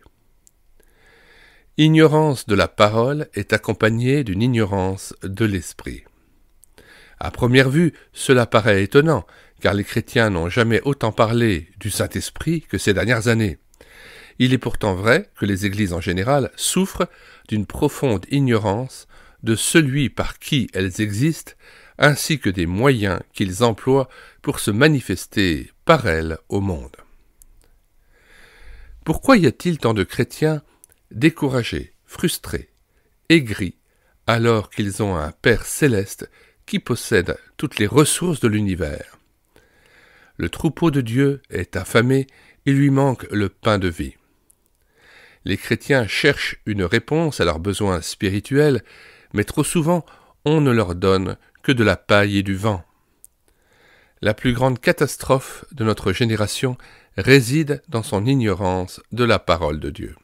Ignorance de la parole est accompagnée d'une ignorance de l'esprit. À première vue, cela paraît étonnant, car les chrétiens n'ont jamais autant parlé du Saint-Esprit que ces dernières années. Il est pourtant vrai que les églises en général souffrent d'une profonde ignorance de celui par qui elles existent, ainsi que des moyens qu'ils emploient pour se manifester par elles au monde. Pourquoi y a-t-il tant de chrétiens découragés, frustrés, aigris, alors qu'ils ont un Père céleste qui possède toutes les ressources de l'univers? Le troupeau de Dieu est affamé, il lui manque le pain de vie. Les chrétiens cherchent une réponse à leurs besoins spirituels, mais trop souvent on ne leur donne que de la paille et du vent. La plus grande catastrophe de notre génération réside dans son ignorance de la parole de Dieu.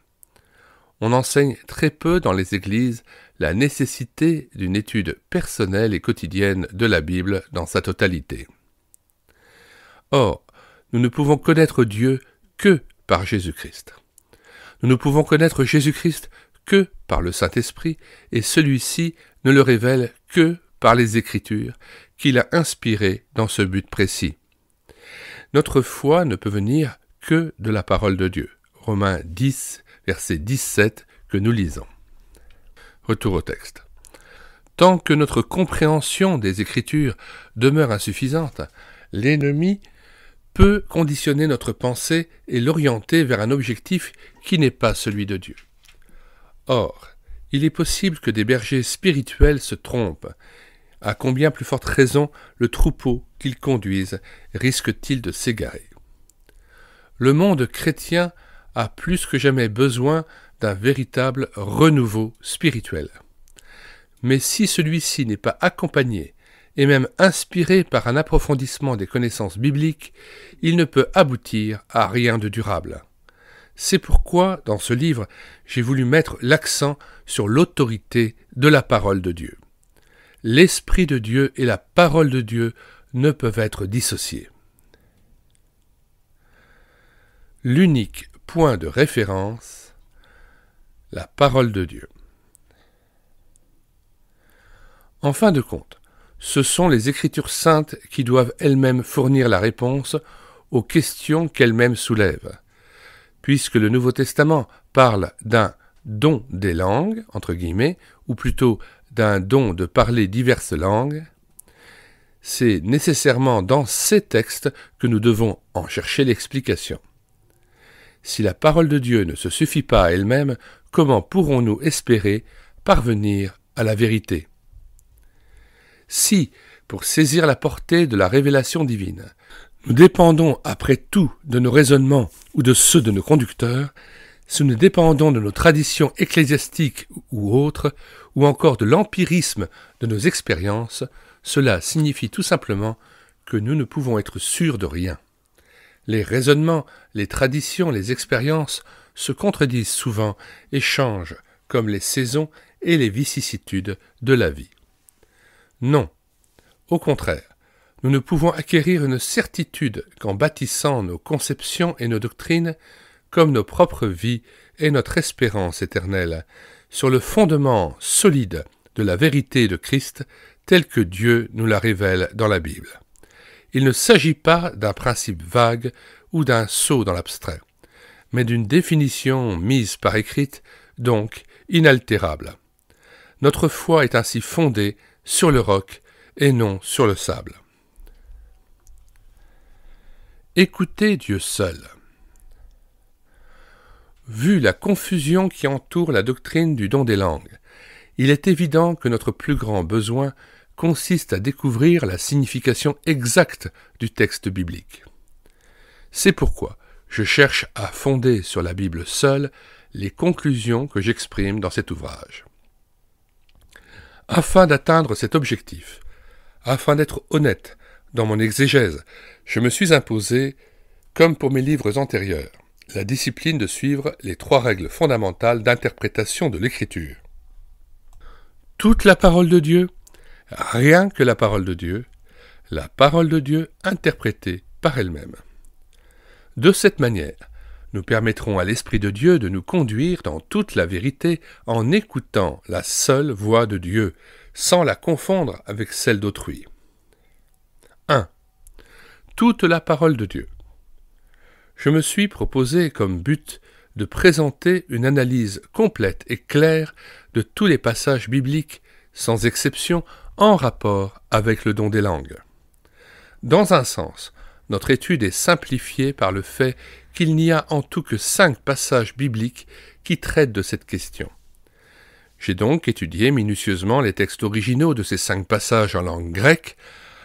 On enseigne très peu dans les églises la nécessité d'une étude personnelle et quotidienne de la Bible dans sa totalité. Or, nous ne pouvons connaître Dieu que par Jésus-Christ. Nous ne pouvons connaître Jésus-Christ que par le Saint-Esprit, et celui-ci ne le révèle que par les Écritures qu'il a inspirées dans ce but précis. Notre foi ne peut venir que de la parole de Dieu. Romains 10, verset 17, que nous lisons. Retour au texte. Tant que notre compréhension des Écritures demeure insuffisante, l'ennemi peut conditionner notre pensée et l'orienter vers un objectif qui n'est pas celui de Dieu. Or, il est possible que des bergers spirituels se trompent. À combien plus forte raison le troupeau qu'ils conduisent risque-t-il de s'égarer? Le monde chrétien a plus que jamais besoin d'un véritable renouveau spirituel. Mais si celui-ci n'est pas accompagné et même inspiré par un approfondissement des connaissances bibliques, il ne peut aboutir à rien de durable. C'est pourquoi, dans ce livre, j'ai voulu mettre l'accent sur l'autorité de la parole de Dieu. L'Esprit de Dieu et la parole de Dieu ne peuvent être dissociés. L'unique point de référence, la parole de Dieu. En fin de compte, ce sont les Écritures saintes qui doivent elles-mêmes fournir la réponse aux questions qu'elles-mêmes soulèvent. Puisque le Nouveau Testament parle d'un don des langues, entre guillemets, ou plutôt d'un don de parler diverses langues, c'est nécessairement dans ces textes que nous devons en chercher l'explication. Si la parole de Dieu ne se suffit pas à elle-même, comment pourrons-nous espérer parvenir à la vérité ? Si, pour saisir la portée de la révélation divine, nous dépendons après tout de nos raisonnements ou de ceux de nos conducteurs, si nous dépendons de nos traditions ecclésiastiques ou autres, ou encore de l'empirisme de nos expériences, cela signifie tout simplement que nous ne pouvons être sûrs de rien. Les raisonnements, les traditions, les expériences se contredisent souvent et changent, comme les saisons et les vicissitudes de la vie. Non, au contraire, nous ne pouvons acquérir une certitude qu'en bâtissant nos conceptions et nos doctrines, comme nos propres vies et notre espérance éternelle, sur le fondement solide de la vérité de Christ telle que Dieu nous la révèle dans la Bible. Il ne s'agit pas d'un principe vague ou d'un saut dans l'abstrait, mais d'une définition mise par écrite, donc inaltérable. Notre foi est ainsi fondée sur le roc et non sur le sable. Écoutez Dieu seul. Vu la confusion qui entoure la doctrine du don des langues, il est évident que notre plus grand besoin consiste à découvrir la signification exacte du texte biblique. C'est pourquoi je cherche à fonder sur la Bible seule les conclusions que j'exprime dans cet ouvrage. Afin d'atteindre cet objectif, afin d'être honnête dans mon exégèse, je me suis imposé, comme pour mes livres antérieurs, la discipline de suivre les 3 règles fondamentales d'interprétation de l'Écriture. Toute la parole de Dieu, rien que la parole de Dieu interprétée par elle-même. De cette manière, nous permettrons à l'Esprit de Dieu de nous conduire dans toute la vérité en écoutant la seule voix de Dieu, sans la confondre avec celle d'autrui. 1. Toute la parole de Dieu. Je me suis proposé comme but de présenter une analyse complète et claire de tous les passages bibliques, sans exception, en rapport avec le don des langues. Dans un sens, notre étude est simplifiée par le fait qu'il n'y a en tout que 5 passages bibliques qui traitent de cette question. J'ai donc étudié minutieusement les textes originaux de ces 5 passages en langue grecque,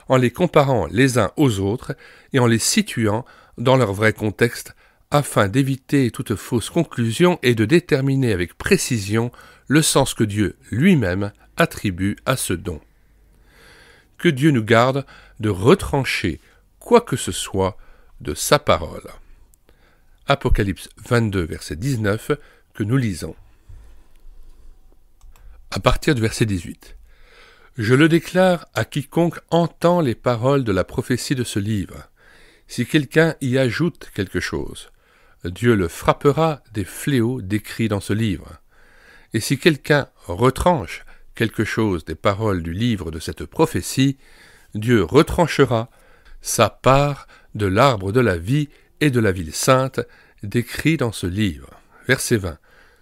en les comparant les uns aux autres et en les situant dans leur vrai contexte, afin d'éviter toute fausse conclusion et de déterminer avec précision le sens que Dieu lui-même attribue à ce don. Que Dieu nous garde de retrancher quoi que ce soit de sa parole. Apocalypse 22, verset 19, que nous lisons. À partir du verset 18. Je le déclare à quiconque entend les paroles de la prophétie de ce livre. Si quelqu'un y ajoute quelque chose, Dieu le frappera des fléaux décrits dans ce livre. Et si quelqu'un retranche quelque chose des paroles du livre de cette prophétie, Dieu retranchera sa part de l'arbre de la vie et de la ville sainte décrit dans ce livre. Verset 20.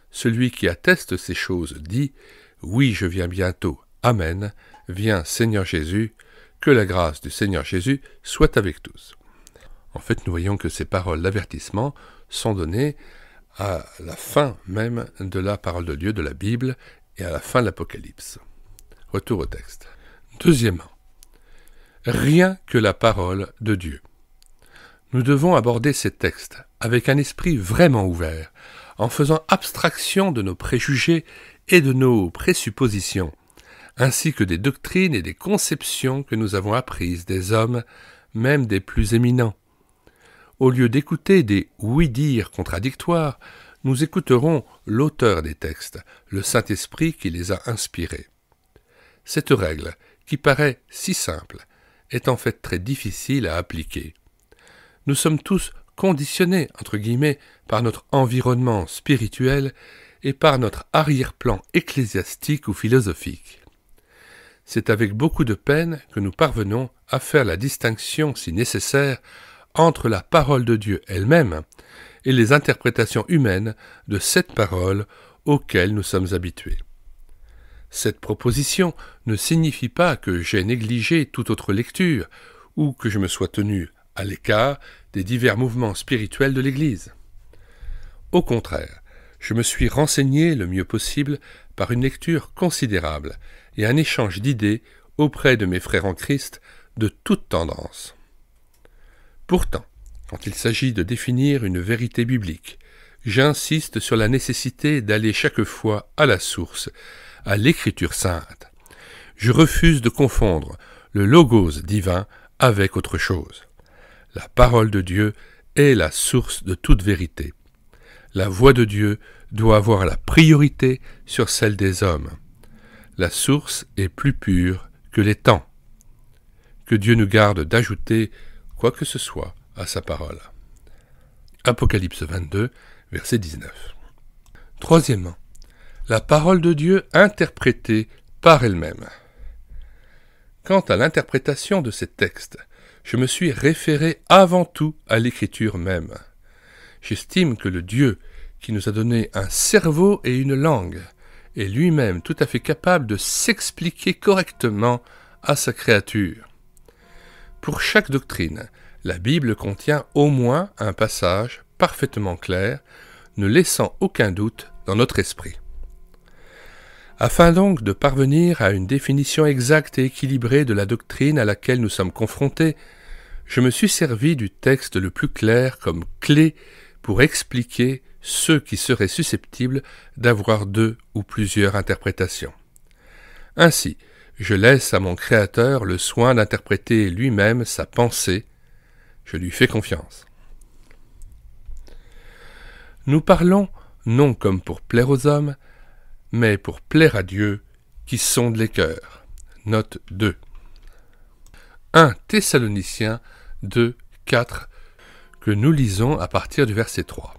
Celui qui atteste ces choses dit « Oui, je viens bientôt. Amen. Viens, Seigneur Jésus. Que la grâce du Seigneur Jésus soit avec tous. » En fait, nous voyons que ces paroles d'avertissement sont données à la fin même de la parole de Dieu, de la Bible, et à la fin de l'Apocalypse. Retour au texte. Deuxièmement, rien que la parole de Dieu. Nous devons aborder ces textes avec un esprit vraiment ouvert, en faisant abstraction de nos préjugés et de nos présuppositions, ainsi que des doctrines et des conceptions que nous avons apprises des hommes, même des plus éminents. Au lieu d'écouter des oui-dire contradictoires, nous écouterons l'auteur des textes, le Saint-Esprit qui les a inspirés. Cette règle, qui paraît si simple, est en fait très difficile à appliquer. Nous sommes tous conditionnés, entre guillemets, par notre environnement spirituel et par notre arrière-plan ecclésiastique ou philosophique. C'est avec beaucoup de peine que nous parvenons à faire la distinction, si nécessaire, entre la parole de Dieu elle-même et les interprétations humaines de cette parole auxquelles nous sommes habitués. Cette proposition ne signifie pas que j'ai négligé toute autre lecture ou que je me sois tenu à l'écart des divers mouvements spirituels de l'Église. Au contraire, je me suis renseigné le mieux possible par une lecture considérable et un échange d'idées auprès de mes frères en Christ de toute tendance. Pourtant, quand il s'agit de définir une vérité biblique, j'insiste sur la nécessité d'aller chaque fois à la source, à l'Écriture sainte. Je refuse de confondre le logos divin avec autre chose. La parole de Dieu est la source de toute vérité. La voix de Dieu doit avoir la priorité sur celle des hommes. La source est plus pure que les temps. Que Dieu nous garde d'ajouter quoi que ce soit à sa parole. Apocalypse 22, verset 19. Troisièmement, la parole de Dieu interprétée par elle-même. Quant à l'interprétation de ces textes, je me suis référé avant tout à l'Écriture même. J'estime que le Dieu qui nous a donné un cerveau et une langue est lui-même tout à fait capable de s'expliquer correctement à sa créature. Pour chaque doctrine, la Bible contient au moins un passage parfaitement clair, ne laissant aucun doute dans notre esprit. Afin donc de parvenir à une définition exacte et équilibrée de la doctrine à laquelle nous sommes confrontés, je me suis servi du texte le plus clair comme clé pour expliquer ceux qui seraient susceptibles d'avoir deux ou plusieurs interprétations. Ainsi, je laisse à mon Créateur le soin d'interpréter lui-même sa pensée. Je lui fais confiance. Nous parlons non comme pour plaire aux hommes, mais pour plaire à Dieu qui sonde les cœurs. Note 2. 1 Thessaloniciens 2, 4, que nous lisons à partir du verset 3.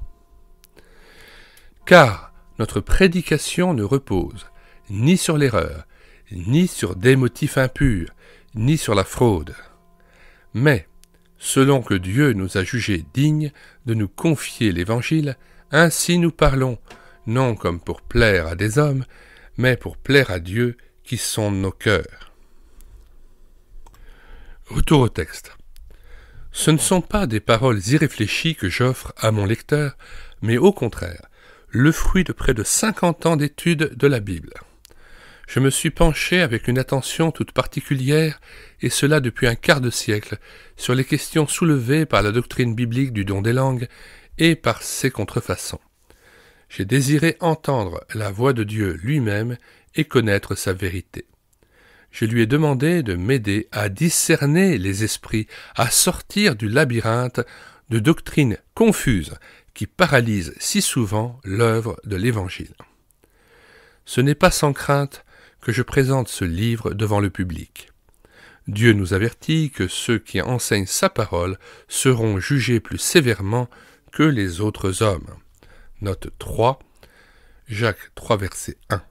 Car notre prédication ne repose ni sur l'erreur, ni sur des motifs impurs, ni sur la fraude. Mais, selon que Dieu nous a jugés dignes de nous confier l'Évangile, ainsi nous parlons, non comme pour plaire à des hommes, mais pour plaire à Dieu qui sonde nos cœurs. Retour au texte. Ce ne sont pas des paroles irréfléchies que j'offre à mon lecteur, mais au contraire, le fruit de près de 50 ans d'études de la Bible. Je me suis penché avec une attention toute particulière, et cela depuis un quart de siècle, sur les questions soulevées par la doctrine biblique du don des langues et par ses contrefaçons. J'ai désiré entendre la voix de Dieu lui-même et connaître sa vérité. Je lui ai demandé de m'aider à discerner les esprits, à sortir du labyrinthe de doctrines confuses qui paralysent si souvent l'œuvre de l'Évangile. Ce n'est pas sans crainte que je présente ce livre devant le public. Dieu nous avertit que ceux qui enseignent sa parole seront jugés plus sévèrement que les autres hommes. Note 3, Jacques 3, verset 1.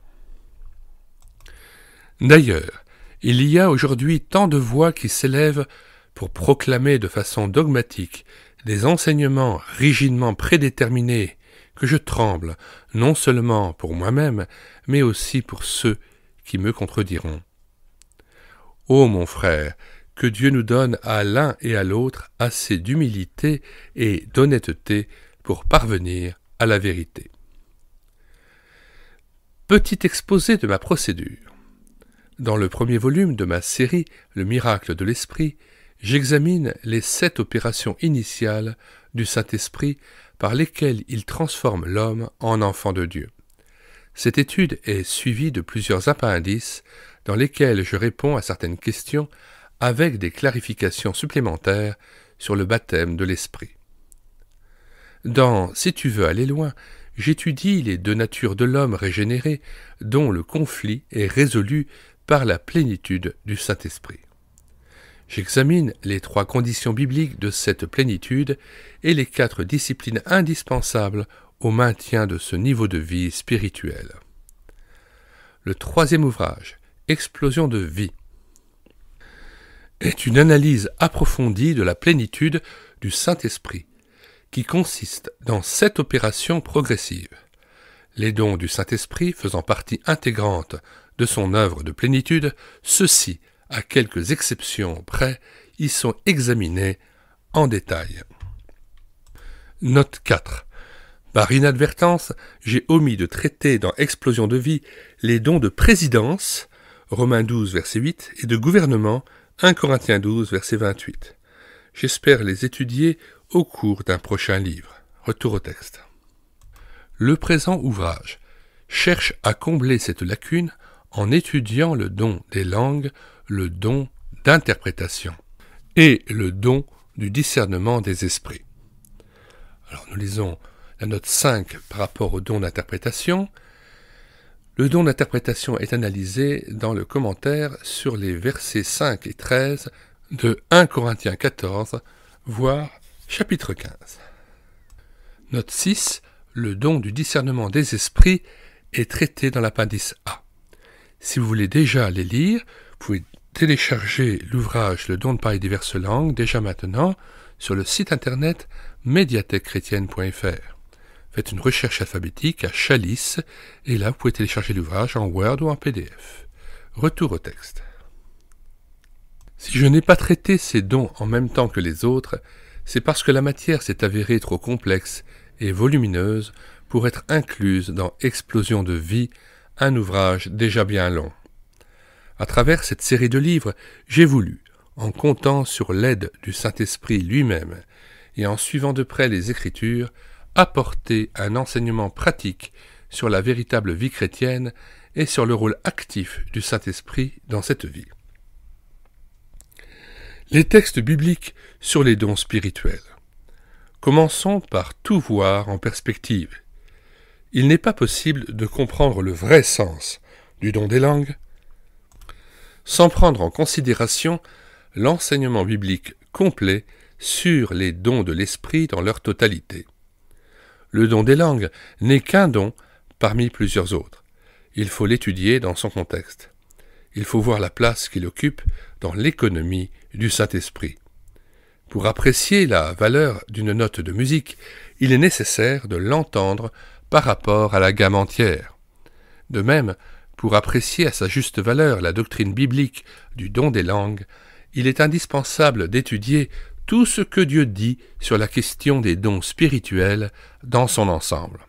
D'ailleurs, il y a aujourd'hui tant de voix qui s'élèvent pour proclamer de façon dogmatique des enseignements rigidement prédéterminés que je tremble, non seulement pour moi-même, mais aussi pour ceux qui me contrediront. Ô mon frère, que Dieu nous donne à l'un et à l'autre assez d'humilité et d'honnêteté pour parvenir à la vérité. Petit exposé de ma procédure. Dans le premier volume de ma série « Le miracle de l'esprit », j'examine les 7 opérations initiales du Saint-Esprit par lesquels il transforme l'homme en enfant de Dieu. Cette étude est suivie de plusieurs appendices dans lesquels je réponds à certaines questions avec des clarifications supplémentaires sur le baptême de l'Esprit. Dans « Si tu veux aller loin », j'étudie les deux natures de l'homme régénéré dont le conflit est résolu par la plénitude du Saint-Esprit. J'examine les 3 conditions bibliques de cette plénitude et les 4 disciplines indispensables au maintien de ce niveau de vie spirituel. Le 3e ouvrage, Explosion de vie, est une analyse approfondie de la plénitude du Saint-Esprit, qui consiste dans 7 opérations progressives. Les dons du Saint-Esprit faisant partie intégrante de son œuvre de plénitude, ceux-ci, à quelques exceptions près, y sont examinés en détail. Note 4. Par inadvertance, j'ai omis de traiter dans Explosion de vie les dons de présidence, Romains 12, verset 8, et de gouvernement, 1 Corinthiens 12, verset 28. J'espère les étudier au cours d'un prochain livre. Retour au texte. Le présent ouvrage cherche à combler cette lacune en étudiant le don des langues, le don d'interprétation et le don du discernement des esprits. Alors nous lisons la note 5 par rapport au don d'interprétation. Le don d'interprétation est analysé dans le commentaire sur les versets 5 et 13 de 1 Corinthiens 14, voire chapitre 15. Note 6. Le don du discernement des esprits est traité dans l'appendice A. Si vous voulez déjà les lire, vous pouvez télécharger l'ouvrage Le don de parler diverses langues déjà maintenant sur le site internet médiathèquechrétienne.fr. Faites une recherche alphabétique à Chalice et là vous pouvez télécharger l'ouvrage en Word ou en PDF. Retour au texte. Si je n'ai pas traité ces dons en même temps que les autres, c'est parce que la matière s'est avérée trop complexe et volumineuse pour être incluse dans Explosion de vie, un ouvrage déjà bien long. À travers cette série de livres, j'ai voulu, en comptant sur l'aide du Saint-Esprit lui-même et en suivant de près les Écritures, apporter un enseignement pratique sur la véritable vie chrétienne et sur le rôle actif du Saint-Esprit dans cette vie. Les textes bibliques sur les dons spirituels. Commençons par tout voir en perspective. Il n'est pas possible de comprendre le vrai sens du don des langues sans prendre en considération l'enseignement biblique complet sur les dons de l'esprit dans leur totalité. Le don des langues n'est qu'un don parmi plusieurs autres. Il faut l'étudier dans son contexte. Il faut voir la place qu'il occupe dans l'économie du Saint-Esprit. Pour apprécier la valeur d'une note de musique, il est nécessaire de l'entendre par rapport à la gamme entière. De même, pour apprécier à sa juste valeur la doctrine biblique du don des langues, il est indispensable d'étudier tout ce que Dieu dit sur la question des dons spirituels dans son ensemble.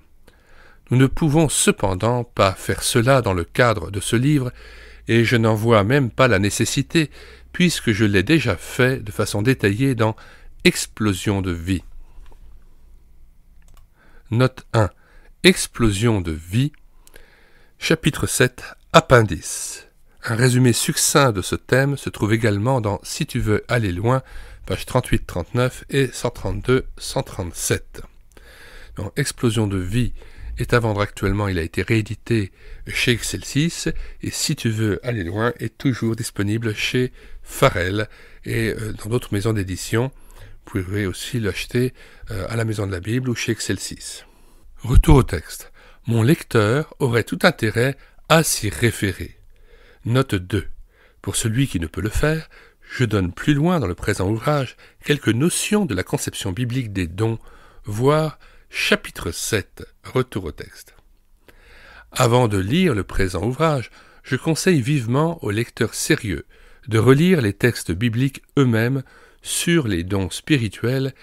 Nous ne pouvons cependant pas faire cela dans le cadre de ce livre, et je n'en vois même pas la nécessité, puisque je l'ai déjà fait de façon détaillée dans Explosion de vie. Note 1. Explosion de vie. Chapitre 7. Appendice. Un résumé succinct de ce thème se trouve également dans Si tu veux aller loin, pages 38-39 et 132-137. Donc, Explosion de vie est à vendre actuellement, il a été réédité chez Excelsis, et Si tu veux aller loin est toujours disponible chez Farel et dans d'autres maisons d'édition. Vous pouvez aussi l'acheter à la Maison de la Bible ou chez Excelsis. Retour au texte. Mon lecteur aurait tout intérêt à s'y référer. Note 2. Pour celui qui ne peut le faire, je donne plus loin dans le présent ouvrage quelques notions de la conception biblique des dons, voire chapitre 7, retour au texte. Avant de lire le présent ouvrage, je conseille vivement aux lecteurs sérieux de relire les textes bibliques eux-mêmes sur les dons spirituels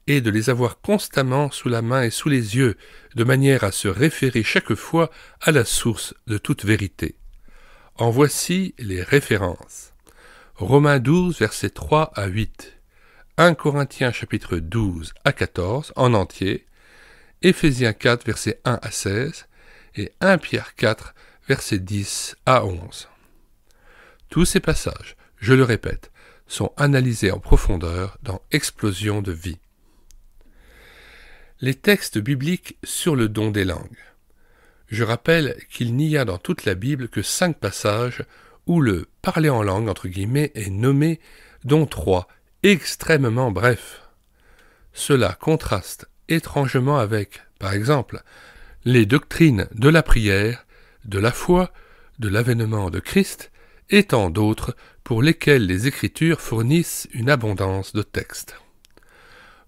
et de les avoir constamment sous la main et sous les yeux, de manière à se référer chaque fois à la source de toute vérité. En voici les références. Romains 12, versets 3 à 8. 1 Corinthiens chapitre 12 à 14 en entier, Éphésiens 4 versets 1 à 16 et 1 Pierre 4 versets 10 à 11. Tous ces passages, je le répète, sont analysés en profondeur dans Explosion de vie. Les textes bibliques sur le don des langues. Je rappelle qu'il n'y a dans toute la Bible que 5 passages où le « parler en langue » entre guillemets est nommé, dont 3 extrêmement brefs. Cela contraste étrangement avec, par exemple, les doctrines de la prière, de la foi, de l'avènement de Christ et tant d'autres pour lesquels les Écritures fournissent une abondance de textes.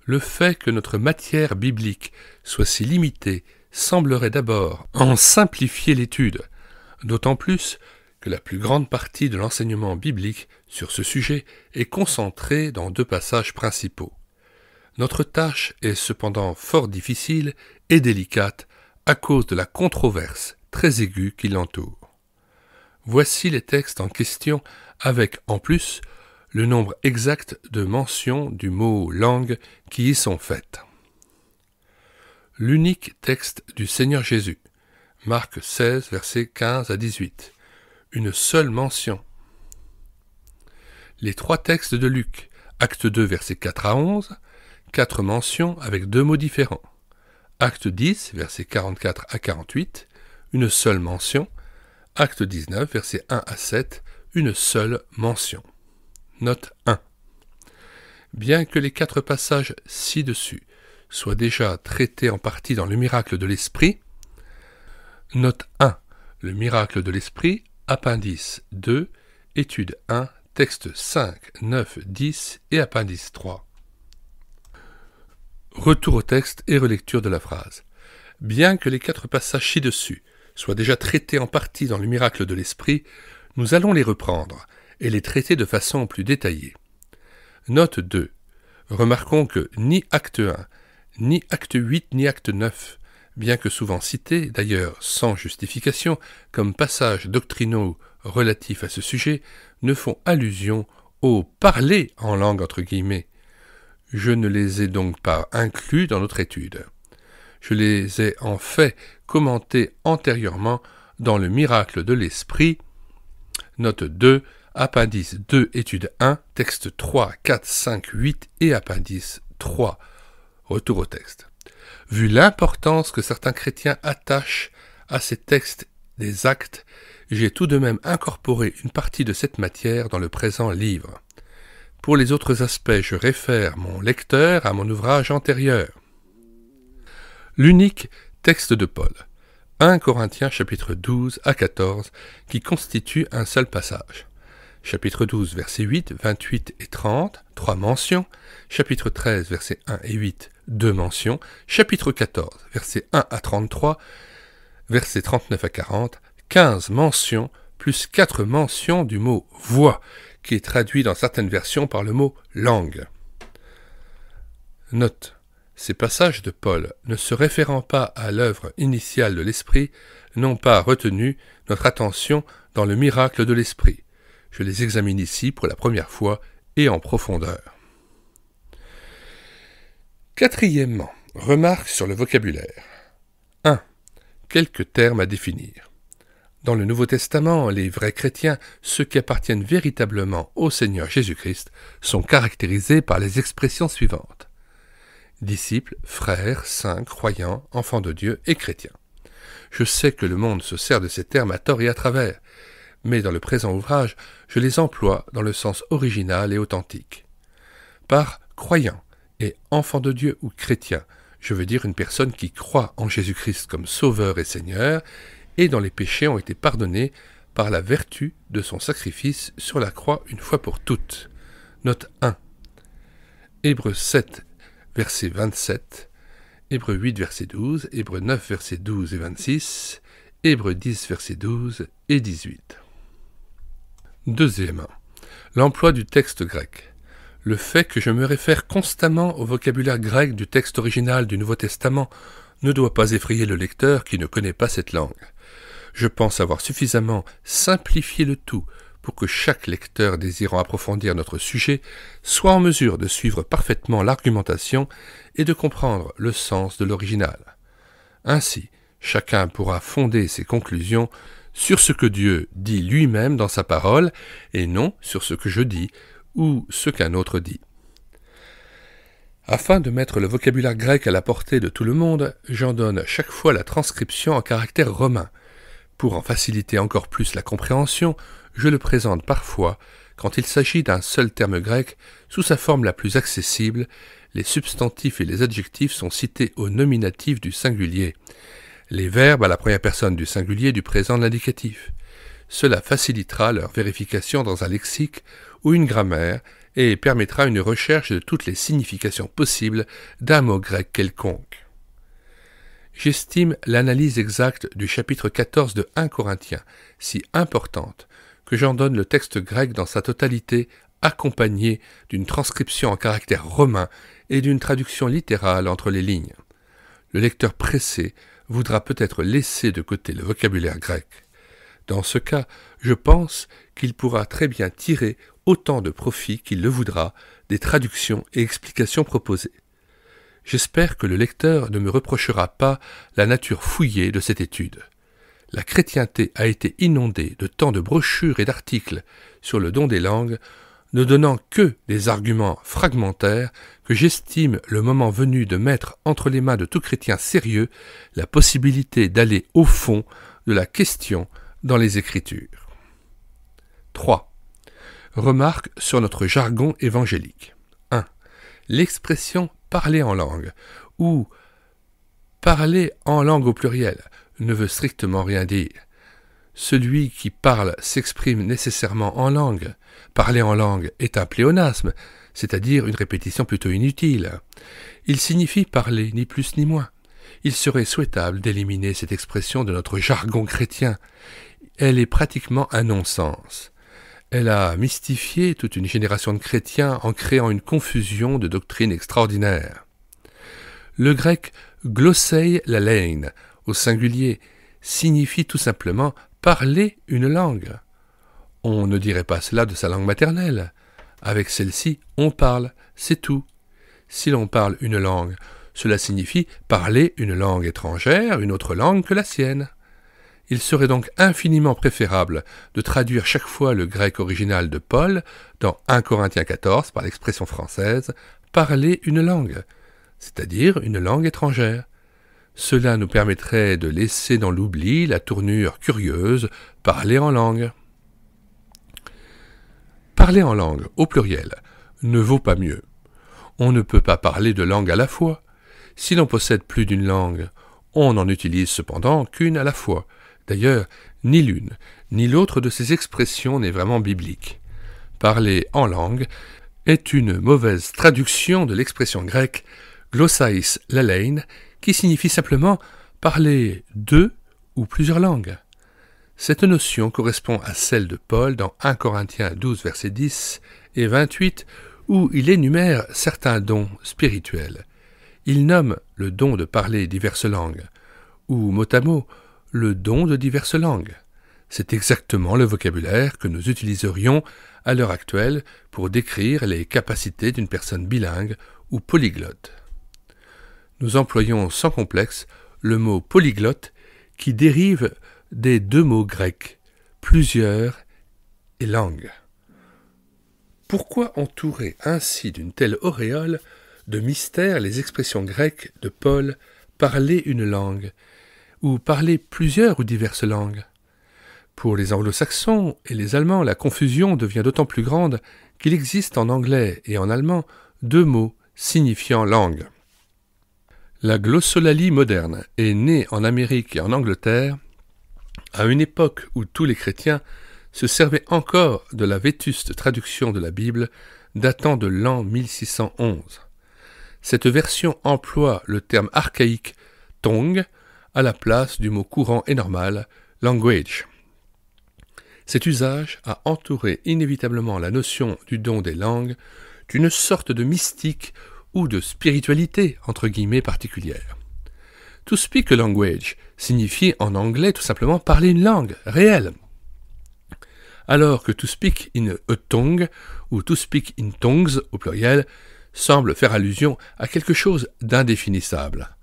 Le fait que notre matière biblique soit si limitée semblerait d'abord en simplifier l'étude, d'autant plus que la plus grande partie de l'enseignement biblique sur ce sujet est concentrée dans 2 passages principaux. Notre tâche est cependant fort difficile et délicate à cause de la controverse très aiguë qui l'entoure. Voici les textes en question avec, en plus, le nombre exact de mentions du mot « langue » qui y sont faites. L'unique texte du Seigneur Jésus, Marc 16, versets 15 à 18, une seule mention. Les 3 textes de Luc, Acte 2, versets 4 à 11, 4 mentions avec 2 mots différents. Acte 10, versets 44 à 48, une seule mention. Acte 19, versets 1 à 7, une seule mention. Note 1. Bien que les 4 passages ci-dessus soient déjà traités en partie dans le miracle de l'Esprit, note 1. Le miracle de l'Esprit, appendice 2, étude 1, texte 5, 9, 10 et appendice 3. Retour au texte et relecture de la phrase. Bien que les 4 passages ci-dessus soient déjà traités en partie dans le miracle de l'Esprit, nous allons les reprendre et les traiter de façon plus détaillée. Note 2. Remarquons que ni acte 1, ni acte 8, ni acte 9, bien que souvent cités, d'ailleurs sans justification, comme passages doctrinaux relatifs à ce sujet, ne font allusion au « parler en langue » entre guillemets. Je ne les ai donc pas inclus dans notre étude. Je les ai en fait commentés antérieurement dans le miracle de l'Esprit. Note 2, appendice 2, étude 1, texte 3, 4, 5, 8 et appendice 3. Retour au texte. Vu l'importance que certains chrétiens attachent à ces textes des actes, j'ai tout de même incorporé une partie de cette matière dans le présent livre. Pour les autres aspects, je réfère mon lecteur à mon ouvrage antérieur. L'unique texte de Paul, 1 Corinthiens chapitre 12 à 14, qui constitue un seul passage. Chapitre 12, versets 8, 28 et 30, 3 mentions. Chapitre 13, versets 1 et 8, 2 mentions. Chapitre 14, versets 1 à 33, versets 39 à 40, 15 mentions, plus 4 mentions du mot « voix », qui est traduit dans certaines versions par le mot « langue ». Note, ces passages de Paul, ne se référant pas à l'œuvre initiale de l'Esprit, n'ont pas retenu notre attention dans le miracle de l'Esprit. Je les examine ici pour la première fois et en profondeur. Quatrièmement, remarque sur le vocabulaire. 1. Quelques termes à définir. Dans le Nouveau Testament, les vrais chrétiens, ceux qui appartiennent véritablement au Seigneur Jésus-Christ, sont caractérisés par les expressions suivantes. Disciples, frères, saints, croyants, enfants de Dieu et chrétiens. Je sais que le monde se sert de ces termes à tort et à travers, mais dans le présent ouvrage, je les emploie dans le sens original et authentique. Par croyant et enfant de Dieu ou chrétien, je veux dire une personne qui croit en Jésus-Christ comme Sauveur et Seigneur, et dont les péchés ont été pardonnés par la vertu de son sacrifice sur la croix une fois pour toutes. Note 1. Hébreux 7, verset 27, Hébreux 8, verset 12, Hébreux 9, verset 12 et 26, Hébreux 10, verset 12 et 18. Deuxièmement, l'emploi du texte grec. Le fait que je me réfère constamment au vocabulaire grec du texte original du Nouveau Testament ne doit pas effrayer le lecteur qui ne connaît pas cette langue. Je pense avoir suffisamment simplifié le tout pour que chaque lecteur désirant approfondir notre sujet soit en mesure de suivre parfaitement l'argumentation et de comprendre le sens de l'original. Ainsi, chacun pourra fonder ses conclusions sur ce que Dieu dit lui-même dans sa parole et non sur ce que je dis ou ce qu'un autre dit. Afin de mettre le vocabulaire grec à la portée de tout le monde, j'en donne chaque fois la transcription en caractères romains. Pour en faciliter encore plus la compréhension, je le présente parfois, quand il s'agit d'un seul terme grec, sous sa forme la plus accessible. Les substantifs et les adjectifs sont cités au nominatif du singulier, les verbes à la première personne du singulier du présent de l'indicatif. Cela facilitera leur vérification dans un lexique ou une grammaire et permettra une recherche de toutes les significations possibles d'un mot grec quelconque. J'estime l'analyse exacte du chapitre 14 de 1 Corinthiens si importante que j'en donne le texte grec dans sa totalité, accompagné d'une transcription en caractères romains et d'une traduction littérale entre les lignes. Le lecteur pressé voudra peut-être laisser de côté le vocabulaire grec. Dans ce cas, je pense qu'il pourra très bien tirer autant de profit qu'il le voudra des traductions et explications proposées. J'espère que le lecteur ne me reprochera pas la nature fouillée de cette étude. La chrétienté a été inondée de tant de brochures et d'articles sur le don des langues, ne donnant que des arguments fragmentaires, que j'estime le moment venu de mettre entre les mains de tout chrétien sérieux la possibilité d'aller au fond de la question dans les Écritures. 3. Remarque sur notre jargon évangélique. 1. L'expression « parler en langue » ou « parler en langue » au pluriel ne veut strictement rien dire. Celui qui parle s'exprime nécessairement en langue. Parler en langue est un pléonasme, c'est-à-dire une répétition plutôt inutile. Il signifie parler, ni plus ni moins. Il serait souhaitable d'éliminer cette expression de notre jargon chrétien. Elle est pratiquement un non-sens. Elle a mystifié toute une génération de chrétiens en créant une confusion de doctrines extraordinaires. Le grec « glossei lalein » au singulier signifie tout simplement « parler une langue ». On ne dirait pas cela de sa langue maternelle. Avec celle-ci, on parle, c'est tout. Si l'on parle une langue, cela signifie parler une langue étrangère, une autre langue que la sienne. Il serait donc infiniment préférable de traduire chaque fois le grec original de Paul dans 1 Corinthiens 14 par l'expression française « parler une langue », c'est-à-dire une langue étrangère. Cela nous permettrait de laisser dans l'oubli la tournure curieuse « parler en langue ». Parler en langue, au pluriel, ne vaut pas mieux. On ne peut pas parler de langue à la fois. Si l'on possède plus d'une langue, on n'en utilise cependant qu'une à la fois. D'ailleurs, ni l'une, ni l'autre de ces expressions n'est vraiment biblique. Parler en langue est une mauvaise traduction de l'expression grecque glossais lalein, qui signifie simplement parler deux ou plusieurs langues. Cette notion correspond à celle de Paul dans 1 Corinthiens 12, versets 10 et 28, où il énumère certains dons spirituels. Il nomme le don de parler diverses langues, ou mot à mot, le don de diverses langues. C'est exactement le vocabulaire que nous utiliserions à l'heure actuelle pour décrire les capacités d'une personne bilingue ou polyglotte. Nous employons sans complexe le mot polyglotte qui dérive des deux mots grecs, plusieurs et langue. Pourquoi entourer ainsi d'une telle auréole de mystère les expressions grecques de Paul « parler une langue » ou « parler plusieurs ou diverses langues » ? Pour les anglo-saxons et les allemands, la confusion devient d'autant plus grande qu'il existe en anglais et en allemand deux mots signifiant langue. La glossolalie moderne est née en Amérique et en Angleterre à une époque où tous les chrétiens se servaient encore de la vétuste traduction de la Bible datant de l'an 1611. Cette version emploie le terme archaïque « tongue » à la place du mot courant et normal « language ». Cet usage a entouré inévitablement la notion du don des langues d'une sorte de mystique ou de spiritualité entre guillemets particulière. To speak a language signifie en anglais tout simplement parler une langue réelle. alors que to speak in a tongue ou to speak in tongues au pluriel semble faire allusion à quelque chose d'indéfinissable.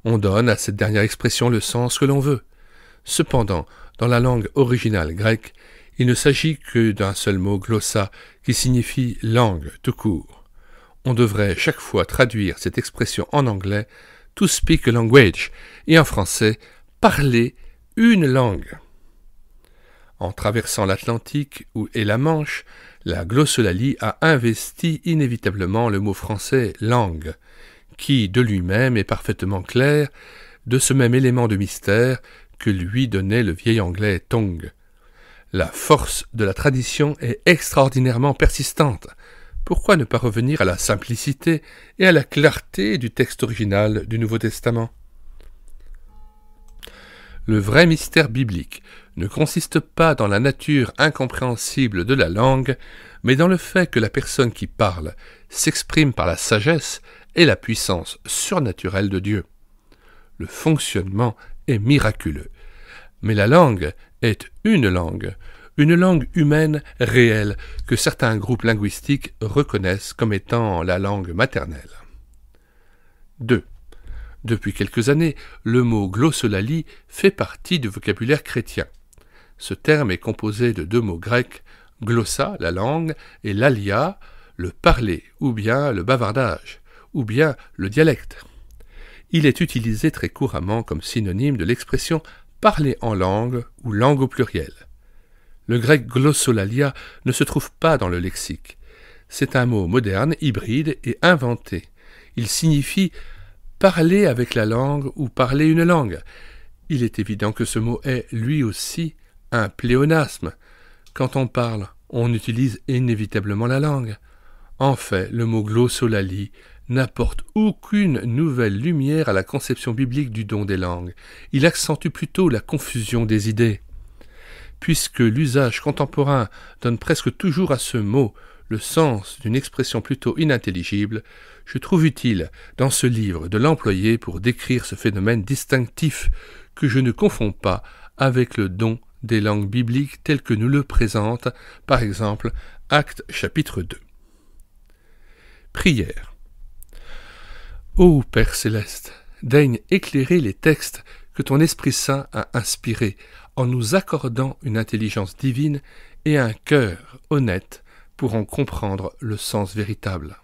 On donne à cette dernière expression le sens que l'on veut. Cependant, dans la langue originale grecque, il ne s'agit que d'un seul mot glossa qui signifie langue tout court. On devrait chaque fois traduire cette expression en anglais to speak a language et en français parler une langue. En traversant l'Atlantique et la Manche, la glossolalie a investi inévitablement le mot français langue, qui de lui-même est parfaitement clair, de ce même élément de mystère que lui donnait le vieil anglais tongue. La force de la tradition est extraordinairement persistante. Pourquoi ne pas revenir à la simplicité et à la clarté du texte original du Nouveau Testament ? Le vrai mystère biblique ne consiste pas dans la nature incompréhensible de la langue, mais dans le fait que la personne qui parle s'exprime par la sagesse et la puissance surnaturelle de Dieu. Le fonctionnement est miraculeux, mais la langue est une langue humaine réelle que certains groupes linguistiques reconnaissent comme étant la langue maternelle. 2. Depuis quelques années, le mot glossolalie fait partie du vocabulaire chrétien. Ce terme est composé de deux mots grecs, glossa, la langue, et lalia, le parler, ou bien le bavardage, ou bien le dialecte. Il est utilisé très couramment comme synonyme de l'expression parler en langue ou langue au pluriel. Le grec glossolalia ne se trouve pas dans le lexique. C'est un mot moderne, hybride et inventé. Il signifie parler avec la langue ou parler une langue. Il est évident que ce mot est, lui aussi, un pléonasme. Quand on parle, on utilise inévitablement la langue. En fait, le mot glossolalie n'apporte aucune nouvelle lumière à la conception biblique du don des langues. Il accentue plutôt la confusion des idées. Puisque l'usage contemporain donne presque toujours à ce mot le sens d'une expression plutôt inintelligible, je trouve utile dans ce livre de l'employer pour décrire ce phénomène distinctif que je ne confonds pas avec le don des langues bibliques tel que nous le présente, par exemple, Actes chapitre 2. Prière. Ô Père céleste, daigne éclairer les textes que ton Esprit Saint a inspirés en nous accordant une intelligence divine et un cœur honnête pour en comprendre le sens véritable.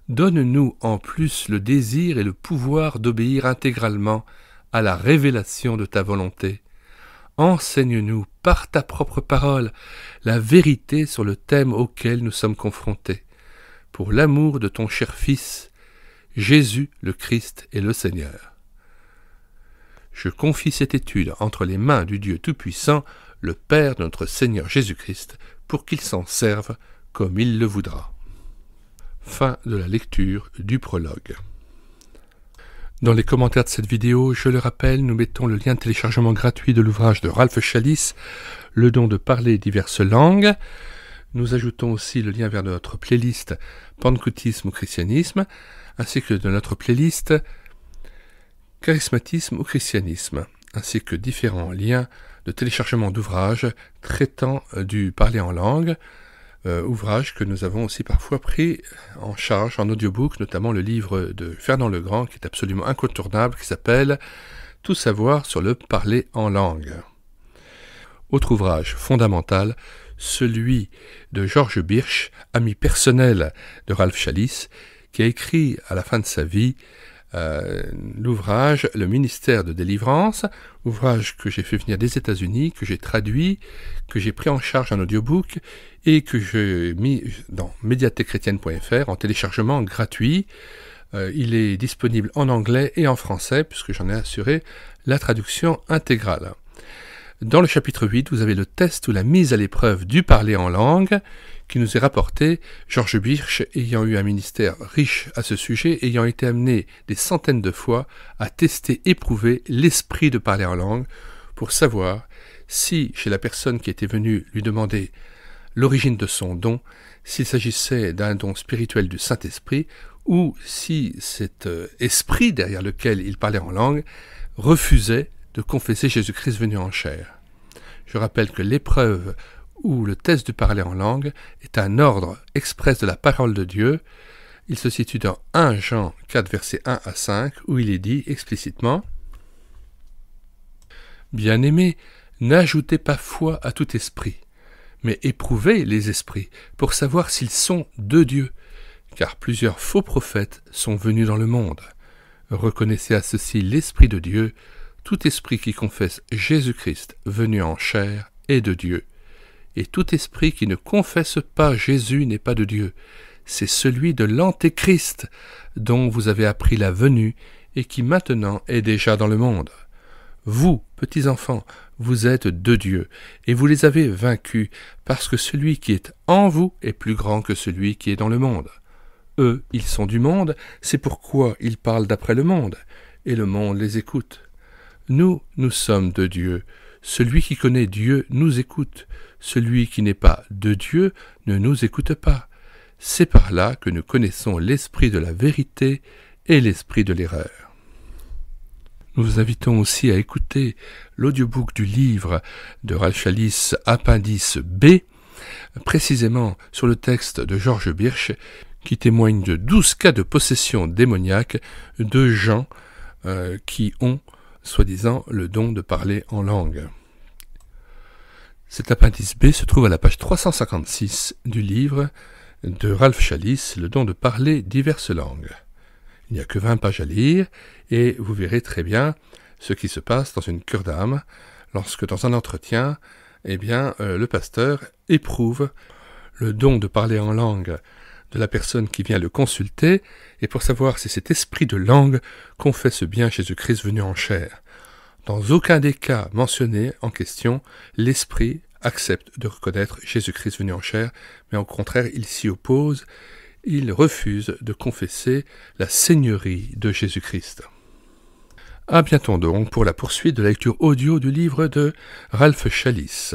Donne-nous en plus le désir et le pouvoir d'obéir intégralement à la révélation de ta volonté. Enseigne-nous par ta propre parole la vérité sur le thème auquel nous sommes confrontés, pour l'amour de ton cher Fils, Jésus le Christ et le Seigneur. Je confie cette étude entre les mains du Dieu Tout-Puissant, le Père de notre Seigneur Jésus-Christ, pour qu'il s'en serve comme il le voudra. Fin de la lecture du prologue. Dans les commentaires de cette vidéo, je le rappelle, nous mettons le lien de téléchargement gratuit de l'ouvrage de Ralph Chalice, Le don de parler diverses langues. Nous ajoutons aussi le lien vers notre playlist Pentecôtisme ou Christianisme, ainsi que de notre playlist Charismatisme ou Christianisme, ainsi que différents liens de téléchargement d'ouvrages traitant du parler en langue, ouvrages que nous avons aussi parfois pris en charge en audiobook, notamment le livre de Fernand Legrand qui est absolument incontournable, qui s'appelle « Tout savoir sur le parler en langue ». Autre ouvrage fondamental, celui de Georges Birch, ami personnel de Ralph Chalice, qui a écrit à la fin de sa vie l'ouvrage « Le ministère de délivrance », ouvrage que j'ai fait venir des États-Unis, que j'ai traduit, que j'ai pris en charge en audiobook et que j'ai mis dans médiathèquechrétienne.fr en téléchargement gratuit. Il est disponible en anglais et en français puisque j'en ai assuré la traduction intégrale. Dans le chapitre 8, vous avez le test ou la mise à l'épreuve du parler en langue qui nous est rapporté, Georges Birch ayant eu un ministère riche à ce sujet, ayant été amené des centaines de fois à tester, éprouver l'esprit de parler en langue pour savoir si, chez la personne qui était venue lui demander l'origine de son don, s'il s'agissait d'un don spirituel du Saint-Esprit ou si cet esprit derrière lequel il parlait en langue refusait de confesser Jésus-Christ venu en chair. Je rappelle que l'épreuve où le test de parler en langue est un ordre express de la parole de Dieu. Il se situe dans 1 Jean 4, versets 1 à 5, où il est dit explicitement « Bien-aimés, n'ajoutez pas foi à tout esprit, mais éprouvez les esprits pour savoir s'ils sont de Dieu, car plusieurs faux prophètes sont venus dans le monde. Reconnaissez à ceci l'Esprit de Dieu, tout esprit qui confesse Jésus-Christ venu en chair est de Dieu. Et tout esprit qui ne confesse pas Jésus n'est pas de Dieu. C'est celui de l'Antéchrist, dont vous avez appris la venue et qui maintenant est déjà dans le monde. Vous, petits enfants, vous êtes de Dieu, et vous les avez vaincus, parce que celui qui est en vous est plus grand que celui qui est dans le monde. Eux, ils sont du monde, c'est pourquoi ils parlent d'après le monde, et le monde les écoute. Nous, nous sommes de Dieu. Celui qui connaît Dieu nous écoute. Celui qui n'est pas de Dieu ne nous écoute pas. C'est par là que nous connaissons l'esprit de la vérité et l'esprit de l'erreur. Nous vous invitons aussi à écouter l'audiobook du livre de Ralph Challis, Appendice B, précisément sur le texte de Georges Birch, qui témoigne de 12 cas de possession démoniaque de gens qui ont, soi-disant, le don de parler en langue. Cet appendice B se trouve à la page 356 du livre de Ralph Challis, Le don de parler diverses langues. Il n'y a que 20 pages à lire, et vous verrez très bien ce qui se passe dans une cure d'âme, lorsque dans un entretien, le pasteur éprouve le don de parler en langue de la personne qui vient le consulter, et pour savoir si cet esprit de langue confesse bien Jésus-Christ venu en chair. Dans aucun des cas mentionnés en question, l'esprit accepte de reconnaître Jésus-Christ venu en chair, mais au contraire, il s'y oppose, il refuse de confesser la seigneurie de Jésus-Christ. À bientôt donc pour la poursuite de la lecture audio du livre de Ralph Challis.